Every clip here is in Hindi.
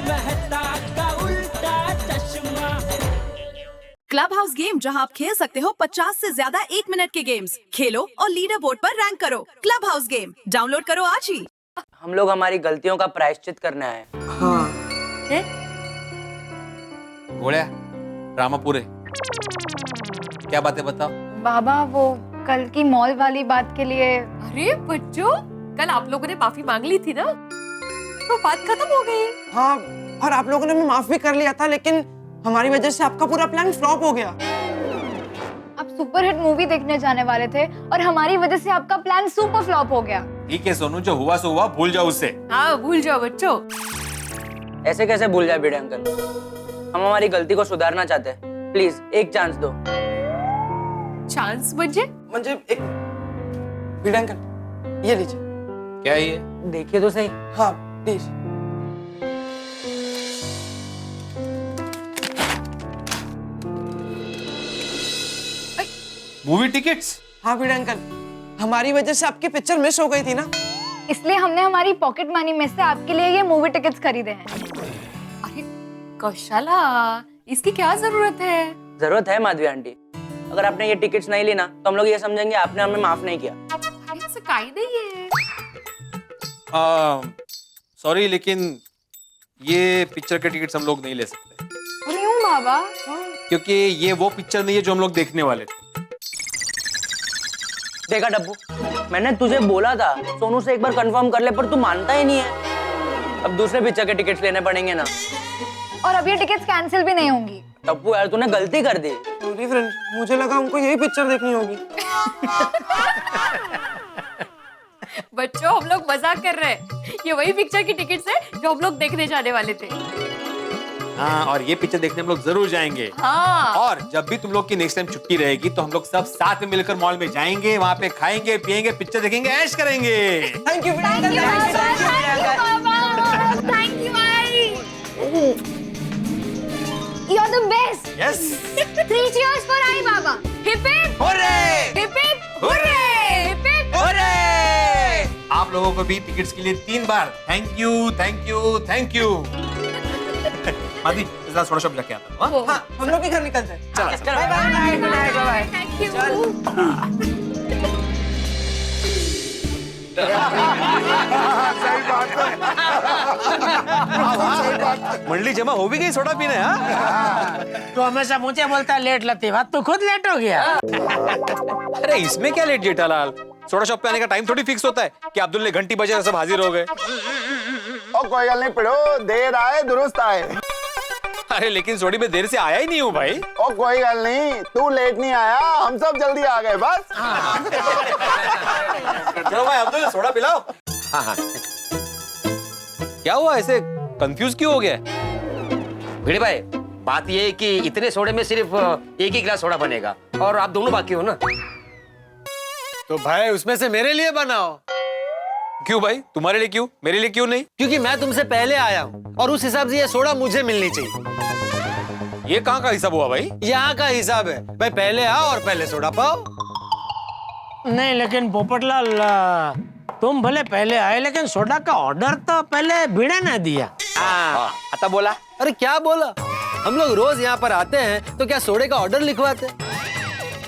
मेहता का उल्टा चश्मा। क्लब हाउस गेम, जहां आप खेल सकते हो 50 से ज्यादा 1 मिनट के गेम्स। खेलो और लीडर बोर्ड पर रैंक करो। क्लब हाउस गेम डाउनलोड करो आज ही। हम लोग हमारी गलतियों का प्रायश्चित करने आए। हाँ। घोड़िया ड्रामा पूरे, क्या बातें बताओ। बाबा वो कल की मॉल वाली बात के लिए। अरे बच्चों, कल आप लोगों ने माफी मांग ली थी ना, तो बात खत्म हो गई। हाँ, और आप लोगों ने हमें माफ भी कर लिया था, लेकिन हमारी वजह से आपका पूरा प्लान फ्लॉप हो गया। आप सुपरहिट मूवी देखने जाने वाले थे और हमारी वजह से आपका प्लान सुपर फ्लॉप हो गया। ठीक है सोनू, जो हुआ सो हुआ, भूल जाओ उससे। हाँ भूल जाओ बच्चों। ऐसे कैसे भूल जाए भिड़े अंकल, हम हमारी गलती को सुधारना चाहते हैं। प्लीज एक चांस दो। चांस म्हणजे एक भिड़े अंकल, ये लीजिए। क्या है ये? देखिए तो सही। हाँ प्लीज। Movie tickets? हाँ भिड़े अंकल, हमारी वजह से आपकी पिक्चर मिस हो गई थी ना, इसलिए हमने हमारी पॉकेट मनी में से आपके लिए ये मूवी टिकट्स खरीदे हैं। अरे कौशला, इसकी क्या जरूरत है? जरूरत है माधवी आंटी। अगर आपने ये टिकट्स नहीं ली ना, तो हम लोग ये समझेंगे आपने हमें माफ नहीं किया। अरे ऐसा काहे नहीं है। सॉरी, लेकिन ये पिक्चर के टिकट्स हम लोग नहीं ले सकते, क्यों बाबा? क्योंकि ये वो पिक्चर नहीं है जो हम लोग देखने वाले थे। देखा डब्बू, मैंने तुझे बोला था सोनू से एक बार कंफर्म कर ले, पर तू मानता ही नहीं है। अब दूसरे पिक्चर के टिकट्स लेने पड़ेंगे ना। और अब ये टिकट्स कैंसिल भी नहीं होंगी। टप्पू यार, तूने गलती कर दी। सॉरी फ्रेंड, मुझे लगा हमको यही पिक्चर देखनी होगी। बच्चों, हम लोग मजाक कर रहे हैं। ये वही पिक्चर की टिकट्स है जो हम लोग देखने जाने वाले थे। हाँ, और ये पिक्चर देखने हम लोग जरूर जाएंगे। हाँ। और जब भी तुम लोग की नेक्स्ट टाइम छुट्टी रहेगी, तो हम लोग सब साथ में मिलकर मॉल में जाएंगे, वहाँ पे खाएंगे पिएंगे, पिक्चर देखेंगे, ऐश करेंगे। Thank you Bhide uncle. Thank you भाई। You are the best. Yes. 3 cheers for आई बाबा। Hip hip hurray! Hip hip hurray hip hip. Hurray! आप लोगों को भी टिकट्स के लिए 3 बार thank you, thank you, thank you. मादी, इस बार थोड़ा शॉप जाके आता हूँ। हाँ, हम लोग भी घर निकलते हैं। चलो। Bye bye bye bye. Thank you. मंडली जमा हो भी गई सोडा पीने। हाँ, तो हमेशा मुझे बोलता है लेट लतीफ, तू खुद लेट हो गया। अरे इसमें क्या लेट जेठालाल, सोडा शॉप पे आने का टाइम थोड़ी फिक्स होता है कि अब्दुल ने घंटी बजे और सब हाजिर हो गए। और कोई गल नहीं पढ़ो, देर आए दुरुस्त आए। अरे लेकिन सोडी में देर से आया ही नहीं हूँ भाई। और कोई गल नहीं, तू लेट नहीं आया, हम सब जल्दी आ गए बस। चलो भाई अब्दुल, सोडा पिलाओ। हाँ हाँ। क्या हुआ, ऐसे कंफ्यूज क्यों हो गया? भिड़े भाई, बात ये है कि इतने सोडे में सिर्फ एक ही गिलास सोडा बनेगा और आप दोनों बाकी हो ना। तो भाई उसमें से मेरे लिए बनाओ। क्यों भाई, तुम्हारे लिए क्यों, मेरे लिए क्यों नहीं? क्योंकि मैं तुमसे पहले आया हूँ और उस हिसाब से ये सोडा मुझे मिलनी चाहिए। ये कहाँ का हिसाब हुआ भाई? यहाँ का हिसाब है भाई, पहले आओ और पहले सोडा पाओ। नहीं लेकिन पोपटलाल, तुम भले पहले आए लेकिन सोडा का ऑर्डर तो पहले भिड़े ने दिया। आता बोला। अरे क्या बोला, हम लोग रोज यहाँ पर आते हैं तो क्या सोडे का ऑर्डर लिखवाते?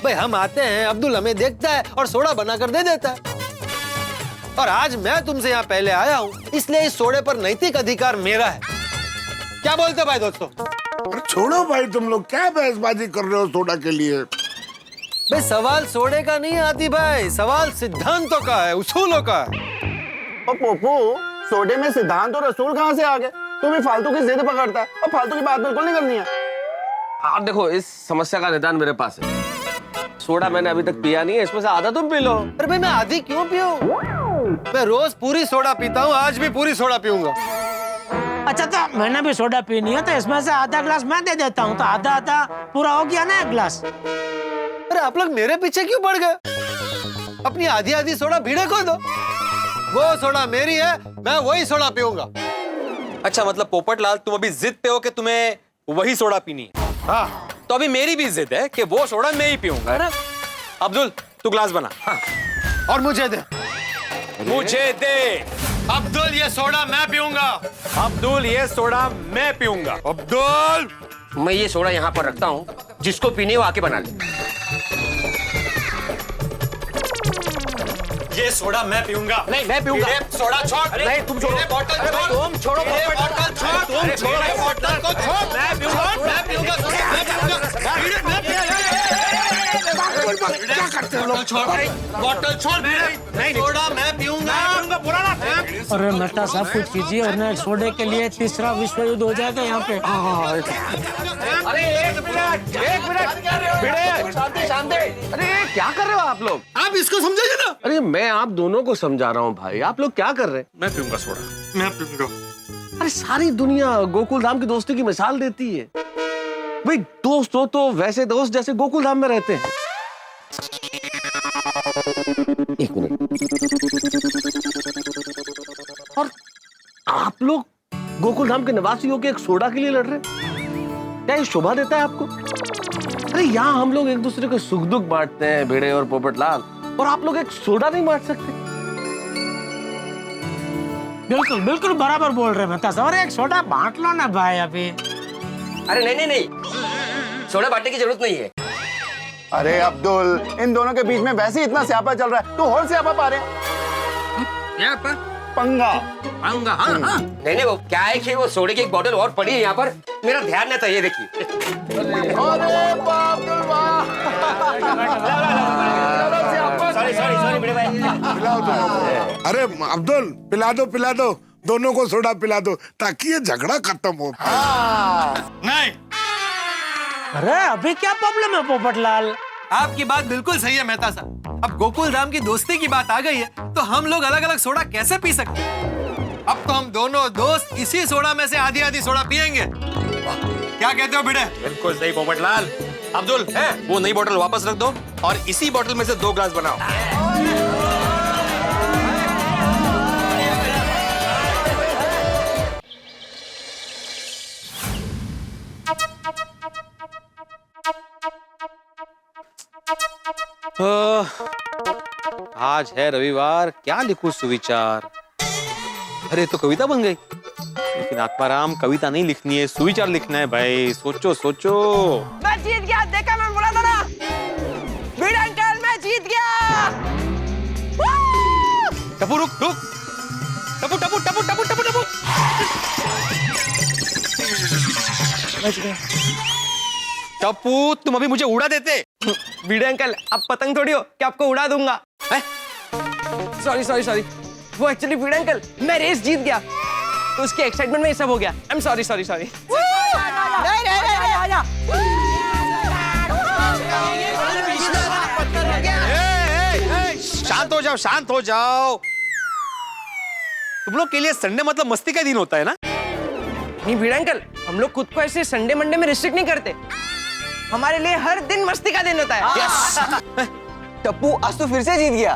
भाई हम आते हैं, अब्दुल हमें देखता है और सोडा बनाकर दे देता है। और आज मैं तुमसे यहाँ पहले आया हूँ, इसलिए इस सोडे पर नैतिक अधिकार मेरा है। क्या बोलते भाई दोस्तों? छोड़ो भाई, तुम लोग क्या बहसबाजी कर रहे हो सोडा के लिए? भाई सवाल सोडे का नहीं आती भाई, सवाल सिद्धांतों का है, उसूलों का है। और पोपू, सोडे में सिद्धांत और रसूल कहाँ से आ गए? तू भी फालतू की जिद पकड़ता है और फालतू की बात बिल्कुल नहीं करनी है। आप देखो, इस समस्या का निदान मेरे पास है। सोडा मैंने अभी तक पिया नहीं है, इसमें से आधा तुम पी लो। अरे भाई मैं आधी क्यों पीऊं? मैं रोज पूरी सोडा पीता हूँ, आज भी पूरी सोडा पीऊंगा। अच्छा, तो मैंने भी सोडा पीनी है, तो इसमें से आधा ग्लास मैं दे देता हूँ, तो आधा आधा पूरा हो गया ना एक ग्लास। अरे आप लोग मेरे पीछे क्यों पड़ गए? अपनी आधी आधी सोडा भिड़े को दो, वो सोडा मेरी है, मैं वही सोडा पीऊंगा। अच्छा, मतलब पोपटलाल तुम अभी जिद पे हो कि तुम्हें वही सोडा पीनी है? हाँ, तो अभी मेरी भी जिद है कि वो सोडा मैं ही पीऊंगा। अब्दुल, तू ग्लास बना। हाँ। और मुझे दे। मुझे दे। अब्दुल ये सोडा मैं पीऊंगा। अब्दुल ये सोडा मैं पीऊंगा। अब्दुल मैं ये सोडा यहाँ पर रखता हूँ, जिसको पीने वो आके बना ले। ये सोडा मैं पीऊंगा। नहीं मैं पीऊंगा। सोडा छोड़। नहीं तुम छोड़ो। बॉटल तुम छोड़ो। बॉटल छोड़। तुम छोड़ो बॉटल को छोड़। मैं पीऊंगा। मैं पीऊंगा सोडा। मैं पीऊंगा। क्या करते हो लोग? छोड़। बॉटल छोड़। नहीं सोडा मैं पीऊंगा। बोला ना। अरे मेहता साहब कुछ कीजिए वरना सोडे के लिए तीसरा विश्व युद्ध हो जाएगा यहाँ पे। अरे एक मिनट शांति। अरे क्या कर रहे हो आप लोग? आप इसको समझेंगे ना? अरे मैं आप दोनों को समझा रहा हूँ भाई, आप लोग क्या कर रहे हैं? मैं पीऊंगा सोडा। मैं पीऊंगा। अरे सारी दुनिया गोकुल धाम की दोस्ती की मिसाल देती है। भाई दोस्त हो तो वैसे दोस्त जैसे गोकुल धाम में रहते हैं। एक मिनट। और आप लोग गोकुल धाम के निवासी हो के एक सोडा के लिए लड़ रहे हैं? क्या ये शोभा देता है आपको? अरे यहाँ हम लोग एक दूसरे को सुख दुख बांटते हैं, भिड़े और पोपटलाल, और आप लोग एक सोडा नहीं बांट सकते? बिल्कुल बिल्कुल बराबर बोल रहे मेहता साहब। अरे एक सोडा बांट लो ना भाई अभी। अरे नहीं, सोडा बांटने की जरूरत नहीं है। अरे अब्दुल, इन दोनों के बीच में वैसे ही इतना स्यापा चल रहा है, तू और स्यापा पा रहे क्या पंगा। नहीं वो क्या है कि वो सोडे की एक बोतल और पड़ी है यहाँ पर, मेरा ध्यान नहीं था, ये देखिए। अरे बाप रे बाप। सॉरी बड़े भाई। अरे अब्दुल पिला दो दोनों को सोडा पिला दो ताकि ये झगड़ा खत्म हो। नहीं। अरे अभी क्या प्रॉब्लम है पोपटलाल? आपकी बात बिल्कुल सही है मेहता साहब। अब गोकुल धाम की दोस्ती की बात आ गई है तो हम लोग अलग अलग सोडा कैसे पी सकते हैं? अब तो हम दोनों दोस्त इसी सोडा में से आधी आधी सोडा पियेंगे। क्या कहते हो भिड़े? बिल्कुल सही पोपटलाल। अब्दुल वो नई बोतल वापस रख दो और इसी बोतल में से 2 ग्लास बनाओ। आज है रविवार, क्या लिखूं सुविचार? अरे तो कविता बन गई। लेकिन आत्माराम कविता नहीं लिखनी है, सुविचार लिखना है भाई। सोचो सोचो। मैं जीत गया, देखा मैं बोला था ना। बीड़ अंकल मैं जीत गया। टपू रुक। टपू टपू टपू टपू टपू टपू। टपू तुम अभी मुझे उड़ा देते। भिड़े अंकल आप पतंग थोड़ी हो कि आपको उड़ा दूंगा। सॉरी वो एक्चुअली भिड़े अंकल मैं रेस जीत गया तो उसके एक्साइटमेंट में ये सब हो गया। I am sorry. शांत हो जाओ। तुम लोग के लिए संडे मतलब मस्ती का दिन होता है ना? नहीं भिड़े अंकल, हम लोग खुद को ऐसे संडे मंडे में रिस्ट्रिक्ट नहीं करते। हमारे लिए हर दिन मस्ती का दिन होता है। टप्पू आज तो फिर से जीत गया।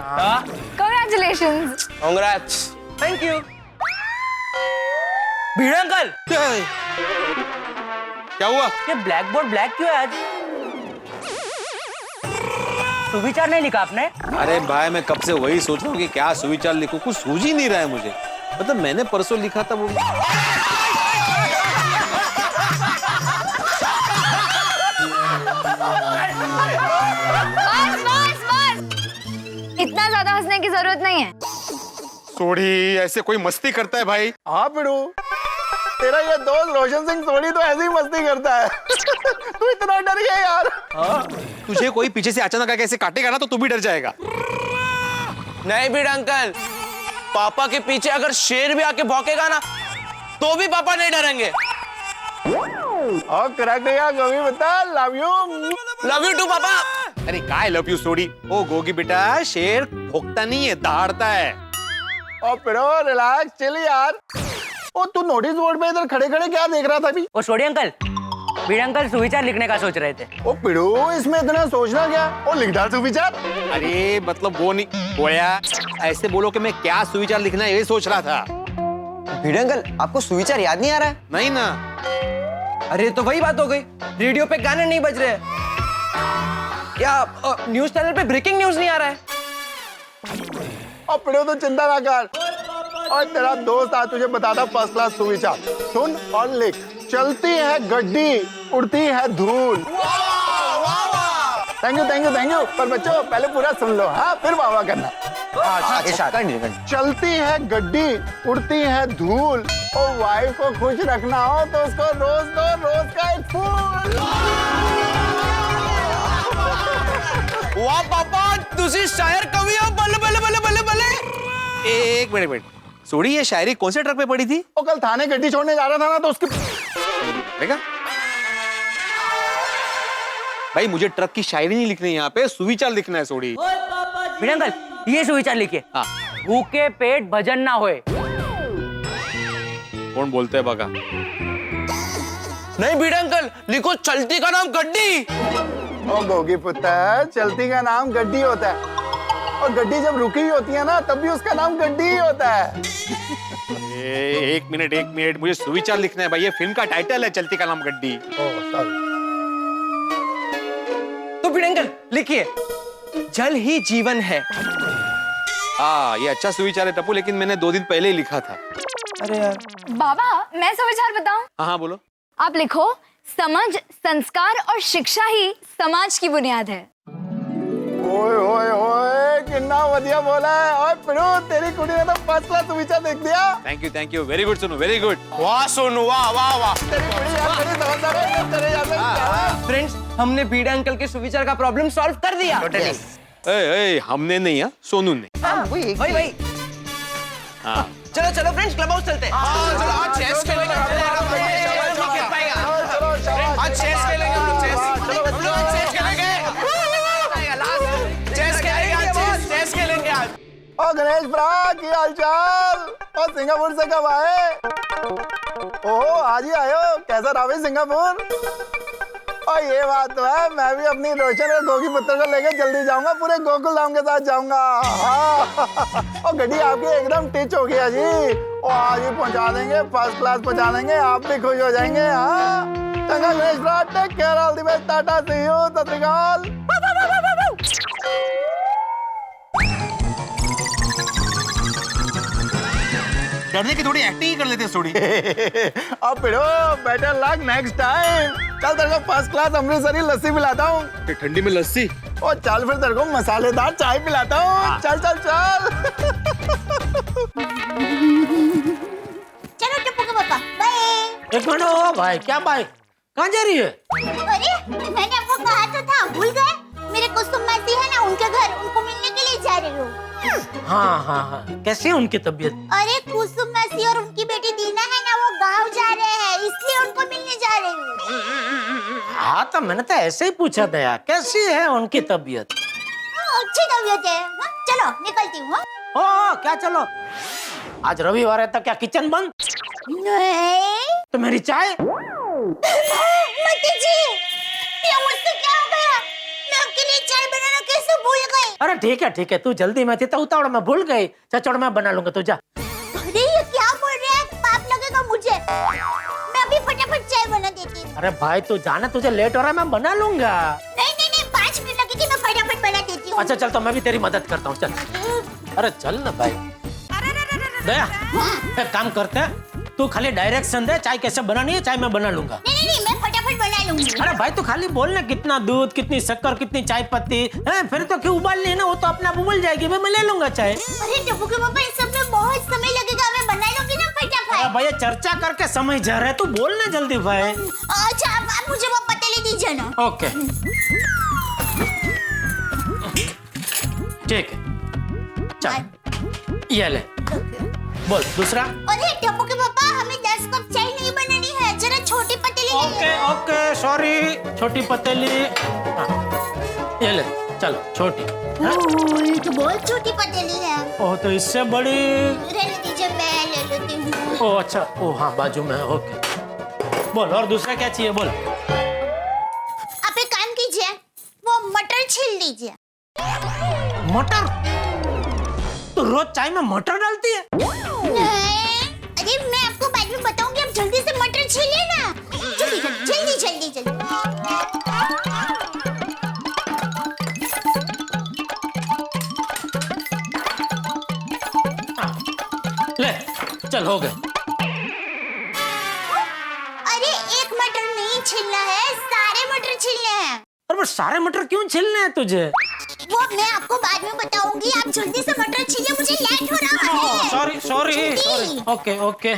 Congratulations. Congrats. Thank you. Bhide uncle क्या हुआ? ये ब्लैक बोर्ड ब्लैक क्यों है आज? सुविचार नहीं लिखा आपने? अरे भाई मैं कब से वही सोच रहा हूँ कि क्या सुविचार लिखूं, कुछ सूझ ही नहीं रहा है मुझे। मतलब मैंने परसों लिखा था वो। बस। इतना ज्यादा हंसने की जरूरत नहीं है। सोडी ऐसे कोई मस्ती करता है भाई? हाँ बिड़ू, तेरा ये दोस्त रोशन सिंह सोडी तो ऐसे ही मस्ती करता है। तू इतना डर गया यार। तुझे कोई पीछे से अचानक आके ऐसे काटेगा ना तो तू भी डर जाएगा। नहीं भिड़े अंकल, पापा के पीछे अगर शेर भी आके भौंकेगा ना तो भी पापा नहीं डरेंगे। और करेक्ट है यार, गोगी बता लव यू टू पापा। अरे काय लव यू सोडी? ओ गोगी बेटा, शेर भोंकता नहीं है, दहाड़ता है। और पिरो रिलैक्स चिल यार। ओ तू नोटिस बोर्ड पे इधर खड़े खड़े क्या देख रहा था अभी? ओ सोडी अंकल, भिड़े अंकल सुविचार लिखने का सोच रहे थे। ओ पिड़ू इसमें इतना सोचना क्या? ओ लिख डाल सुविचार। अरे मतलब वो नहीं बोया, ऐसे बोलो कि मैं क्या सुविचार लिखना है ये सोच रहा था। भिड़े अंकल आपको सुविचार याद नहीं आ रहा है? नहीं ना। अरे तो वही बात हो गई, रेडियो पे गाने नहीं बज रहे या न्यूज चैनल पे ब्रेकिंग न्यूज नहीं आ रहा है। और पिड़ू तो चिंता ना कर, और तेरा दोस्त आज तुझे बताता फर्स्ट क्लास सुविचार। सुन और लिख। चलती है गड्डी, उड़ती है धूल। Thank you thank you thank you. पर बच्चों पहले पूरा सुन लो, हाँ फिर वाह वाह करना। चलती है गड्डी, उड़ती है धूल, और वाइफ को खुश रखना हो तो उसको रोज दो रोज का एक फूल। वाह पापा, तुझी शायर कवि हो, बल्ले बल्ले बल्ले बल्ले बल्ले। एक मिनट सोड़ी, ये शायरी कौन से ट्रक पे पड़ी थी? वो कल थाने गड्डी छोड़ने जा रहा था ना, तो उसकी देखा भाई, मुझे ट्रक की शायरी नहीं लिखनी है, यहाँ पे सुविचार लिखना है सोड़ी। भिड़े अंकल, ये सुविचार लिखिए। हाँ। भूखे पेट भजन ना होए। कौन बोलते हैं बगा? नहीं भिड़े अंकल, लिखो चलती का नाम गड्डी। ओ गोगी पुत्र, चलती का नाम गड्डी होता है, और गड्डी जब रुकी हुई होती है ना, तब भी उसका नाम गड्डी ही होता है। एक मिनट, मुझे सुविचार लिखना है भाई, ये फिल्म का टाइटल है चलती का नाम गड्डी। तो भिड़े अंकल लिखिए, जल ही जीवन है। ये अच्छा सुविचार है टप्पू, लेकिन मैंने 2 दिन पहले ही लिखा था। अरे यार। बाबा मैं सुविचार बताऊं? हाँ बोलो। आप लिखो, समझ, संस्कार और शिक्षा ही समाज की बुनियाद है। ओए ओए ओए, कितना बढ़िया बोला है। और पिरो, तेरी कुड़ी ने तो फर्स्ट क्लास सुविचार देख दिया। Thank you, very good Sonu, very good. वाह सोनू, वाह वाह वाह। तेरी कुड़ी यार, तेरी समझदार है, तेरे यार। फ्रेंड्स, हमने भिड़े अंकल के सुविचार का प्रॉब्लम सॉल्व कर दिया। हमने नहीं, सोनू ने। भाई। हाँ। चलो फ्रेंड्स, क्लब हाउस चलते हैं। चलो चेस खेलेंगे। ओ गणेश भरा, की हालचाल? और सिंगापुर से कब आए? ओहो, आज ही आए हो। कैसा रहा भाई सिंगापुर? और ये बात तो है, मैं भी अपनी रोशन और गोगी पुत्र को लेके जल्दी जाऊंगा, पूरे गोकुल धाम के साथ जाऊंगा। और गड्डी आपकी एकदम टिच हो गया जी, और आज ही पहुंचा देंगे, फर्स्ट क्लास पहुंचा देंगे, आप भी खुश हो जाएंगे। हाँ, चंगा गणेश भरा, take care, all the best, tata, see you, सत श्री अकाल। डरने की थोड़ी एक्टिंग ही कर लेते थोड़ी। अब पिड़ो, बेटर लक नेक्स्ट टाइम। चल तेरे को फर्स्ट क्लास अमृतसरी लस्सी पिलाता हूँ। ठंडी में लस्सी? और चल फिर तेरे को मसालेदार चाय पिलाता हूँ। चल चल चल। चलो टप्पू के पापा, बाय। एक मिनट, ओ भाई, क्या बाय? कहाँ जा रही है? अरे मैंने आपको कहा तो था, भूल गए? मेरे कुसुम मासी है ना, उनके घर, उनको मिलने के लिए जा रही हूँ। हाँ, कैसी है उनकी तबीयत? अरे कुसुम मासी और उनकी बेटी दीना है ना, वो गांव जा रहे हैं, इसलिए उनको मिलने जा रही हूँ। हाँ, तो मैंने तो ऐसे ही पूछा था यार, कैसी है उनकी तबीयत? अच्छी तबीयत है। चलो निकलती हूँ। ओ क्या चलो? आज रविवार है तो क्या किचन बंद? नहीं। तो मेरी चाय? मती जी, ये मुझसे क्या हो गया? मैं आपके लिए चाय बनाना कैसे भूल गई? अरे ठीक है, तू जल्दी में थी तो उतावड़ में भूल गई। चल मैं बना लूंगा, तू जा। अरे ये क्या बोल रहे हैं? पाप लगेगा मुझे। मैं अभी फटाफट चाय बना देती हूँ। अरे भाई तू जाना, तुझे लेट हो रहा है, मैं बना लूंगा। नहीं, 5 मिनट लगेगी, मैं फटाफट बना देती हूँ। अच्छा चल, तो मैं भी तेरी मदद करता हूँ, चल। अरे चल ना भाई। दया, एक काम करते हैं, तू खाली डायरेक्शन दे, चाय कैसे बनानी है, चाय मैं बना लूंगा। नहीं, मैं फटाफट बना लूंगी। अरे भाई तू खाली बोल ना, कितना दूध, कितनी शक्कर, कितनी चाय पत्ती है, फिर तो क्यों उबालनी है ना, वो तो अपने आप उबल जाएगी, मैं ले लूंगा चाय। अरे टप्पू के पापा, इस सब में बहुत समय लगेगा, मैं बना लूंगी ना फटाफट। भाई चर्चा करके समय जा रहा है, तू बोल ना जल्दी भाई। अच्छा आप मुझे वो पतीली दीजिए ना। ओके ठीक है, चल ये ले, बोल दूसरा। अरे टप्पू के पापा, हमें 10 कप चाय नहीं बनानी है, जरा छोटी पतीली। ओके सॉरी, छोटी पतीली। ये ले, चलो छोटी। ये तो बहुत छोटी पतीली है। ओह, तो इससे बड़ी? रहने दीजिए, मैं ले लेती हूँ। ओह अच्छा, ओह हाँ बाजू में, ओके। बोल और दूसरा क्या चाहिए, बोल। आप एक काम कीजिए, वो मटर छील लीजिए। मटर? तो रोज चाय में मटर डालती है? नहीं, अरे मैं आपको बाद में बताऊंगी, आप जल्दी से मटर छीलिए ना। जल्दी। ले चल हो गए। अरे एक मटर नहीं छीलना है, सारे मटर छीलने हैं। और वो सारे मटर क्यों छीलने हैं तुझे? वो मैं आपको बाद में बताऊंगी, आप जल्दी से मटर छीलिए, मुझे लेट हो रहा है। सॉरी सॉरी जल्दी। सॉरी। Okay okay.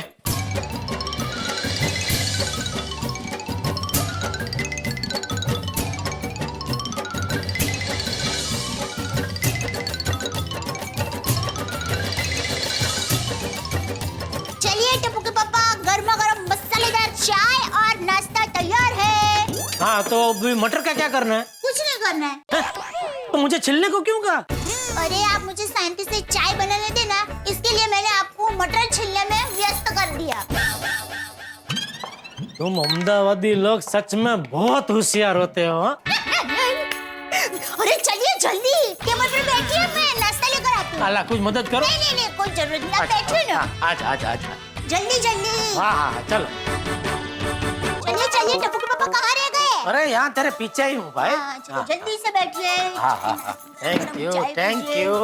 चलिए टप्पू के पापा, गर्मा गर्म मसालेदार चाय और नाश्ता तैयार है। हाँ तो अभी मटर का क्या करना है? कुछ नहीं करना है। तो मुझे छिलने को क्यों कहा? अरे आप मुझे शांति से चाय बनाने देना, इसके लिए मैंने आपको मटर छीलने में व्यस्त कर दिया। तुम अहमदाबादी लोग सच में बहुत होशियार होते हो। अरे चलिए जल्दी, टेबल पर बैठिए, मैं नाश्ता लेकर आती हूँ। अल्लाह कुछ मदद करो। नहीं, कोई जरूरत नहीं, आप बैठिए ना। आजा आजा आजा। जल्दी जल्दी। हाँ चलो। चलिए टप्पू के पापा कहाँ रह गए? अरे यहाँ तेरे पीछे ही हूँ भाई। हाँ, चलो जल्दी से बैठिए। हाँ थैंक यू थैंक यू।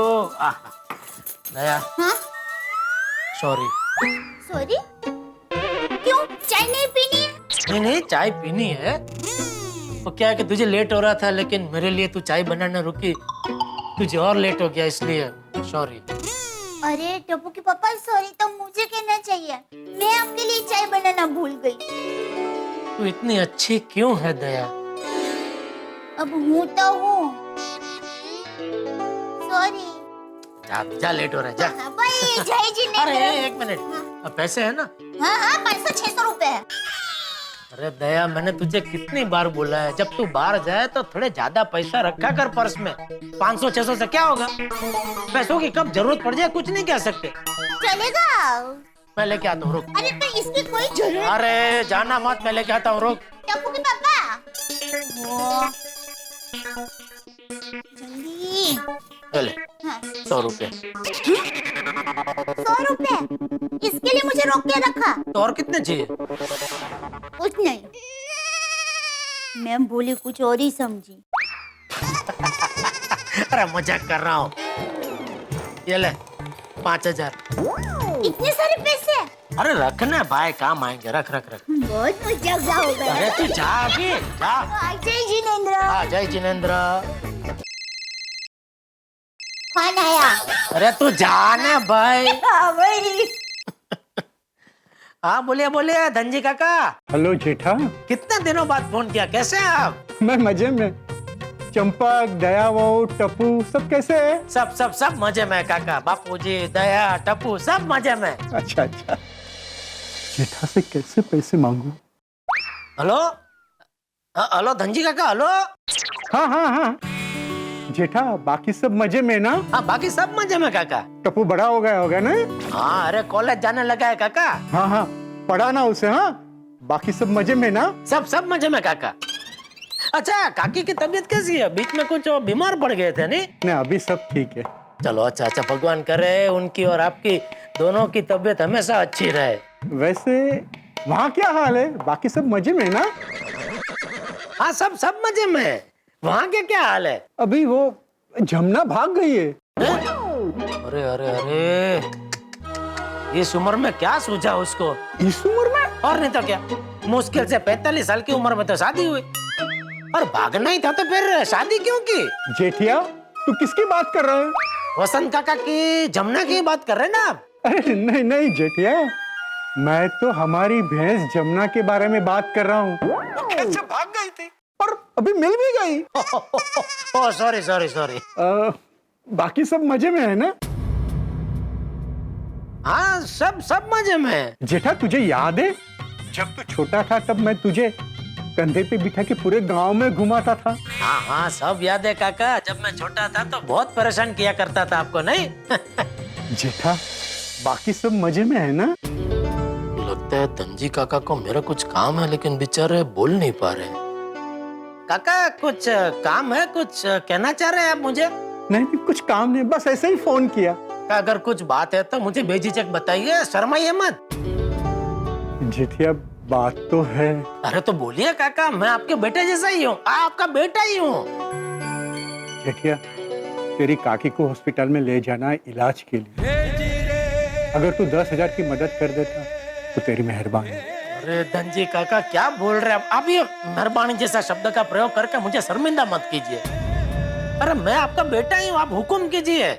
दया हाँ सॉरी। सॉरी क्यों, चाय नहीं पीनी? नहीं चाय पीनी है। तो क्या है कि तुझे लेट हो रहा था, लेकिन मेरे लिए तू चाय बनाना रुकी, तुझे और लेट हो गया, इसलिए सॉरी। अरे टप्पू के पापा सॉरी तो मुझे कहना चाहिए, मैं आपके लिए चाय बनाना भूल गई। तू इतनी अच्छी क्यों है दया? अब हूँ तो हूँ, सॉरी। जा लेट हो रहा है जा। भाई जय जी ने। अरे एक मिनट, अब पैसे है ना? हाँ 500-600 रुपए है। अरे दया मैंने तुझे कितनी बार बोला है, जब तू बाहर जाए तो थोड़े ज्यादा पैसा रखा कर पर्स में। 500-600 से क्या होगा? पैसों की कब जरूरत पड़ जाए कुछ नहीं कह सकते। चलेगा, मैं लेके आता हूँ, रुक। अरे तो इसकी कोई जरूरत। अरे जाना मत, मैं लेके आता हूँ, रुक। टप्पू के पापा जल्दी। चले हाँ। 100 रुपए। 100 रुपए इसके लिए मुझे रोक के रखा? तो और कितने चाहिए? कुछ नहीं, मैं बोली कुछ और ही समझी। अरे मजाक कर रहा हूँ। ये ले 5000। इतने सारे पैसे? अरे रखना भाई, काम आएंगे, रख रख रख। बहुत मजाक हो गया। अरे तू जा अभी जा। जय जिनेंद्र। हाँ जय जिनेंद्र। कौन आया? अरे तू जाना भाई। हाँ भाई। हाँ बोलिए धनजी काका। हेलो जेठा। कितने दिनों बाद फोन किया, कैसे हैं आप? मैं मजे में। चंपक, दया, वो टप्पू सब कैसे है? सब मजे में काका। बापूजी, दया, टप्पू सब मजे में। अच्छा जेठा से कैसे पैसे मांगू? हेलो हेलो धनजी काका, हेलो। हाँ जेठा बाकी सब मजे में ना? हाँ बाकी सब मजे में काका। टप्पू बड़ा हो गया होगा ना? हाँ अरे कॉलेज जाने लगा है काका। हाँ पढ़ा ना उसे। हाँ बाकी सब मजे में ना? सब मजे में काका। अच्छा काकी की तबीयत कैसी है? बीच में कुछ बीमार पड़ गए थे नहीं? अभी सब ठीक है। चलो अच्छा भगवान करे उनकी और आपकी दोनों की तबीयत हमेशा अच्छी रहे। वैसे वहाँ क्या हाल है? बाकी सब मजे में ना? हाँ सब मजे में। वहाँ के क्या हाल है? अभी वो जमुना भाग गई है। अरे इस उम्र में क्या सूझा उसको? इस उम्र में? और नहीं तो क्या, मुश्किल से 45 साल की उम्र में तो शादी हुई, और भागना ही था तो फिर शादी क्यों की? जेठिया तू किसकी बात कर रहा है? वसंत काका की, जमुना की बात कर रहे हैं ना आप? अरे नहीं जेठिया, मैं तो हमारी भैंस जमुना के बारे में बात कर रहा हूँ। कैसे भाग गई थी और अभी मिल भी गई। Oh sorry. बाकी सब मजे में है ना? हाँ सब मजे में। जेठा तुझे याद है जब तू छोटा था तब मैं तुझे कंधे पे बिठा के पूरे गांव में घुमाता था? हाँ सब याद है काका। जब मैं छोटा था तो बहुत परेशान किया करता था आपको, नहीं? जेठा बाकी सब मजे में है ना? लगता है धनजी काका को मेरा कुछ काम है, लेकिन बेचारे बोल नहीं पा रहे। काका कुछ काम है, कुछ कहना चाह रहे हैं आप मुझे? नहीं कुछ काम नहीं, बस ऐसे ही फोन किया। अगर कुछ बात है तो मुझे बेझिझक बताइए, शर्माइए मत। जेठिया बात तो है। अरे तो बोलिए काका, मैं आपके बेटे जैसा ही हूँ, आपका बेटा ही हूँ। जेठिया तेरी काकी को हॉस्पिटल में ले जाना है इलाज के लिए। अगर तू 10,000 की मदद कर देता तो तेरी मेहरबानी। अरे धनजी काका क्या बोल रहे हैं आप ये मेहरबानी जैसा शब्द का प्रयोग करके मुझे शर्मिंदा मत कीजिए। अरे मैं आपका बेटा ही हूँ, आप हुक्म कीजिए।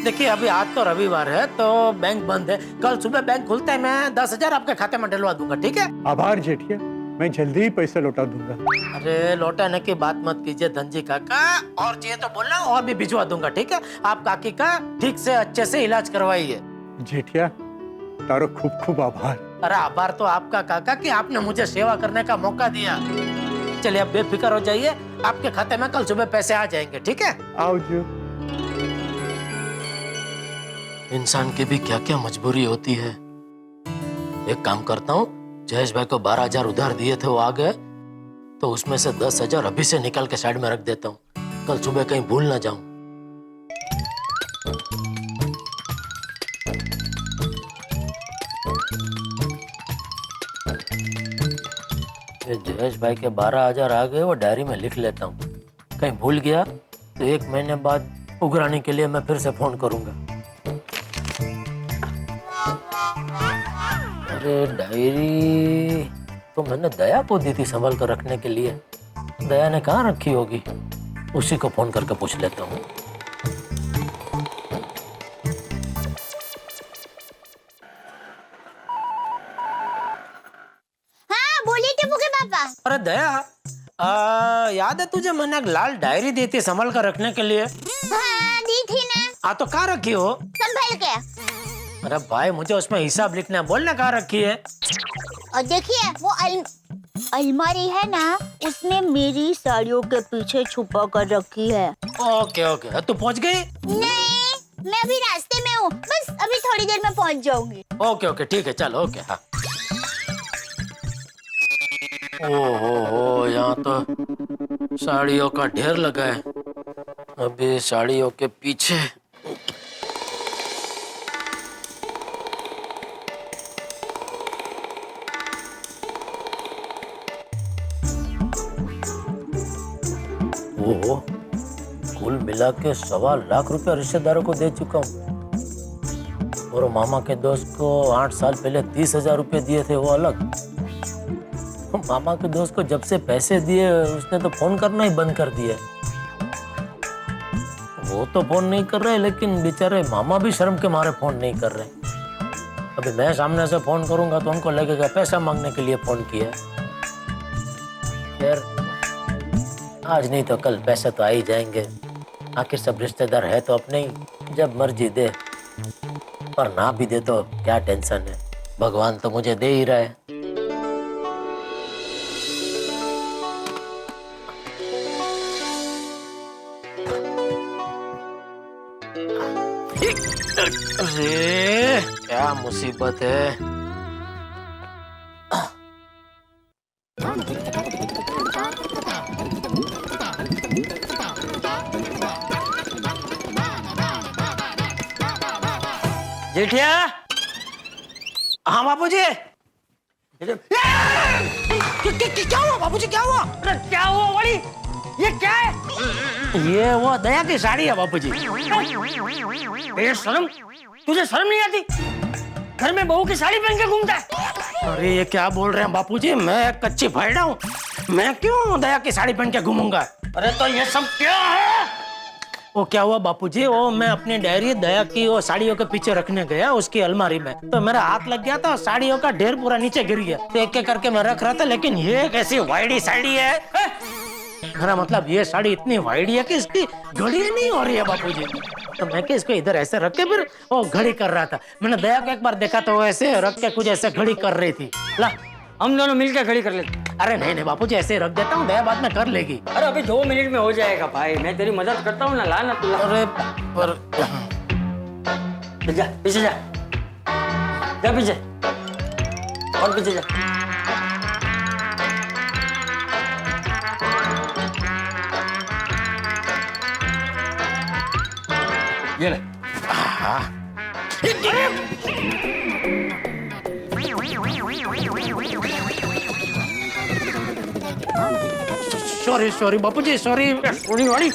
देखिए अभी आज तो रविवार है तो बैंक बंद है, कल सुबह बैंक खुलता है, मैं 10,000 आपके खाते में डलवा दूंगा, ठीक है? आभार जेठिया, मैं जल्दी ही पैसे लौटा दूंगा। अरे लौटाने की बात मत कीजिए धनजी काका, और चाहिए तो बोलना और भी भिजवा दूंगा, ठीक है? आप काकी का ठीक से अच्छे से इलाज करवाइए। जेठिया तारो खूब खूब आभार। अरे आभार तो आपका काका कि आपने मुझे सेवा करने का मौका दिया। चलिए अब बेफिक्र हो जाइए, आपके खाते में कल सुबह पैसे आ जाएंगे, ठीक है? आओ जो। इंसान की भी क्या क्या मजबूरी होती है। एक काम करता हूँ, जयेश भाई को 12,000 उधार दिए थे, वो आ गए तो उसमें से 10,000 अभी से निकाल के साइड में रख देता हूँ, कल सुबह कहीं भूल ना जाऊं। जयेश भाई के 12,000 आ गए, वो डायरी में लिख लेता हूँ, कहीं भूल गया तो 1 महीने बाद उगराने के लिए मैं फिर से फोन करूंगा। अरे डायरी तो मैंने दया को दी थी संभाल कर रखने के लिए, दया ने कहाँ रखी होगी, उसी को फोन करके पूछ लेता हूँ। हाँ बोलिए टिप्पू के पापा। अरे दया याद है तुझे मैंने एक लाल डायरी दी थी संभाल कर रखने के लिए? हाँ दी थी ना। तो कहाँ रखी हो? संभाल के। अरे भाई मुझे उसमें हिसाब लिखना है, बोलना कहाँ रखी है? और देखिए वो अलमारी है ना, उसमें मेरी साड़ियों के पीछे छुपा कर रखी है। ओके ओके, तू पहुँच गई? नहीं मैं अभी रास्ते में हूँ, बस अभी थोड़ी देर में पहुँच जाऊंगी। ओके ओके ठीक है, चलो ओके। हाँ ओहो यहाँ तो साड़ियों का ढेर लगा है, अभी साड़ियों के पीछे ओहो कुल मिला के 1.25 लाख रुपया रिश्तेदारों को दे चुका हूँ, और मामा के दोस्त को 8 साल पहले 30,000 रुपये दिए थे, वो अलग। मामा के दोस्त को जब से पैसे दिए उसने तो फोन करना ही बंद कर दिया। वो तो फोन नहीं कर रहे, लेकिन बेचारे मामा भी शर्म के मारे फोन नहीं कर रहे। अभी मैं सामने से फोन करूंगा तो उनको लगेगा पैसा मांगने के लिए फोन किया। खैर आज नहीं तो कल पैसे तो आ ही जाएंगे, आखिर सब रिश्तेदार है तो अपने ही, जब मर्जी दे, और ना भी दे तो क्या टेंशन है, भगवान तो मुझे दे ही रहा है। अरे क्या मुसीबत है। जेठिया, हाँ बापूजी। क्या हुआ बापूजी, क्या हुआ? अरे क्या हुआ वाली, ये क्या है? ये वो दया की साड़ी है बापूजी। ये शर्म, तुझे शर्म नहीं आती? घर में बहू की साड़ी पहन के घूमता है? अरे ये क्या बोल रहे हैं बापूजी, मैं कच्ची भैड़ा हूँ, मैं क्यों दया की साड़ी पहन के घूमूंगा? अरे तो ये सब क्या है? वो क्या हुआ बापूजी, वो मैं अपनी डायरी दया की वो साड़ियों के पीछे रखने गया उसकी अलमारी में, तो मेरा हाथ लग गया था, साड़ियों का ढेर पूरा नीचे गिर गया। तो एक एक करके मैं रख रहा था, लेकिन ये कैसी वाइडी साड़ी है? मेरा मतलब ये साड़ी इतनी वाइडी है कि इसकी घड़ी नहीं हो रही है बापूजी। तो मैं कि इसको इधर ऐसे रख के फिर वो घड़ी कर रहा था। मैंने दया को एक बार देखा तो वो ऐसे रख के कुछ ऐसे घड़ी कर रही थी। ला हम दोनों मिलकर खड़ी कर लेते। अरे नहीं नहीं बापूजी, ऐसे रख देता हूँ, दया बाद में कर लेगी। अरे अभी 2 मिनट में हो जाएगा भाई, मैं तेरी मदद करता हूँ ना, ला ना तू। अरे पर जा पीछे जा, जा पीछे, और पीछे जा। ये ले। सॉरी सॉरी बापूजी, सॉरी वाली।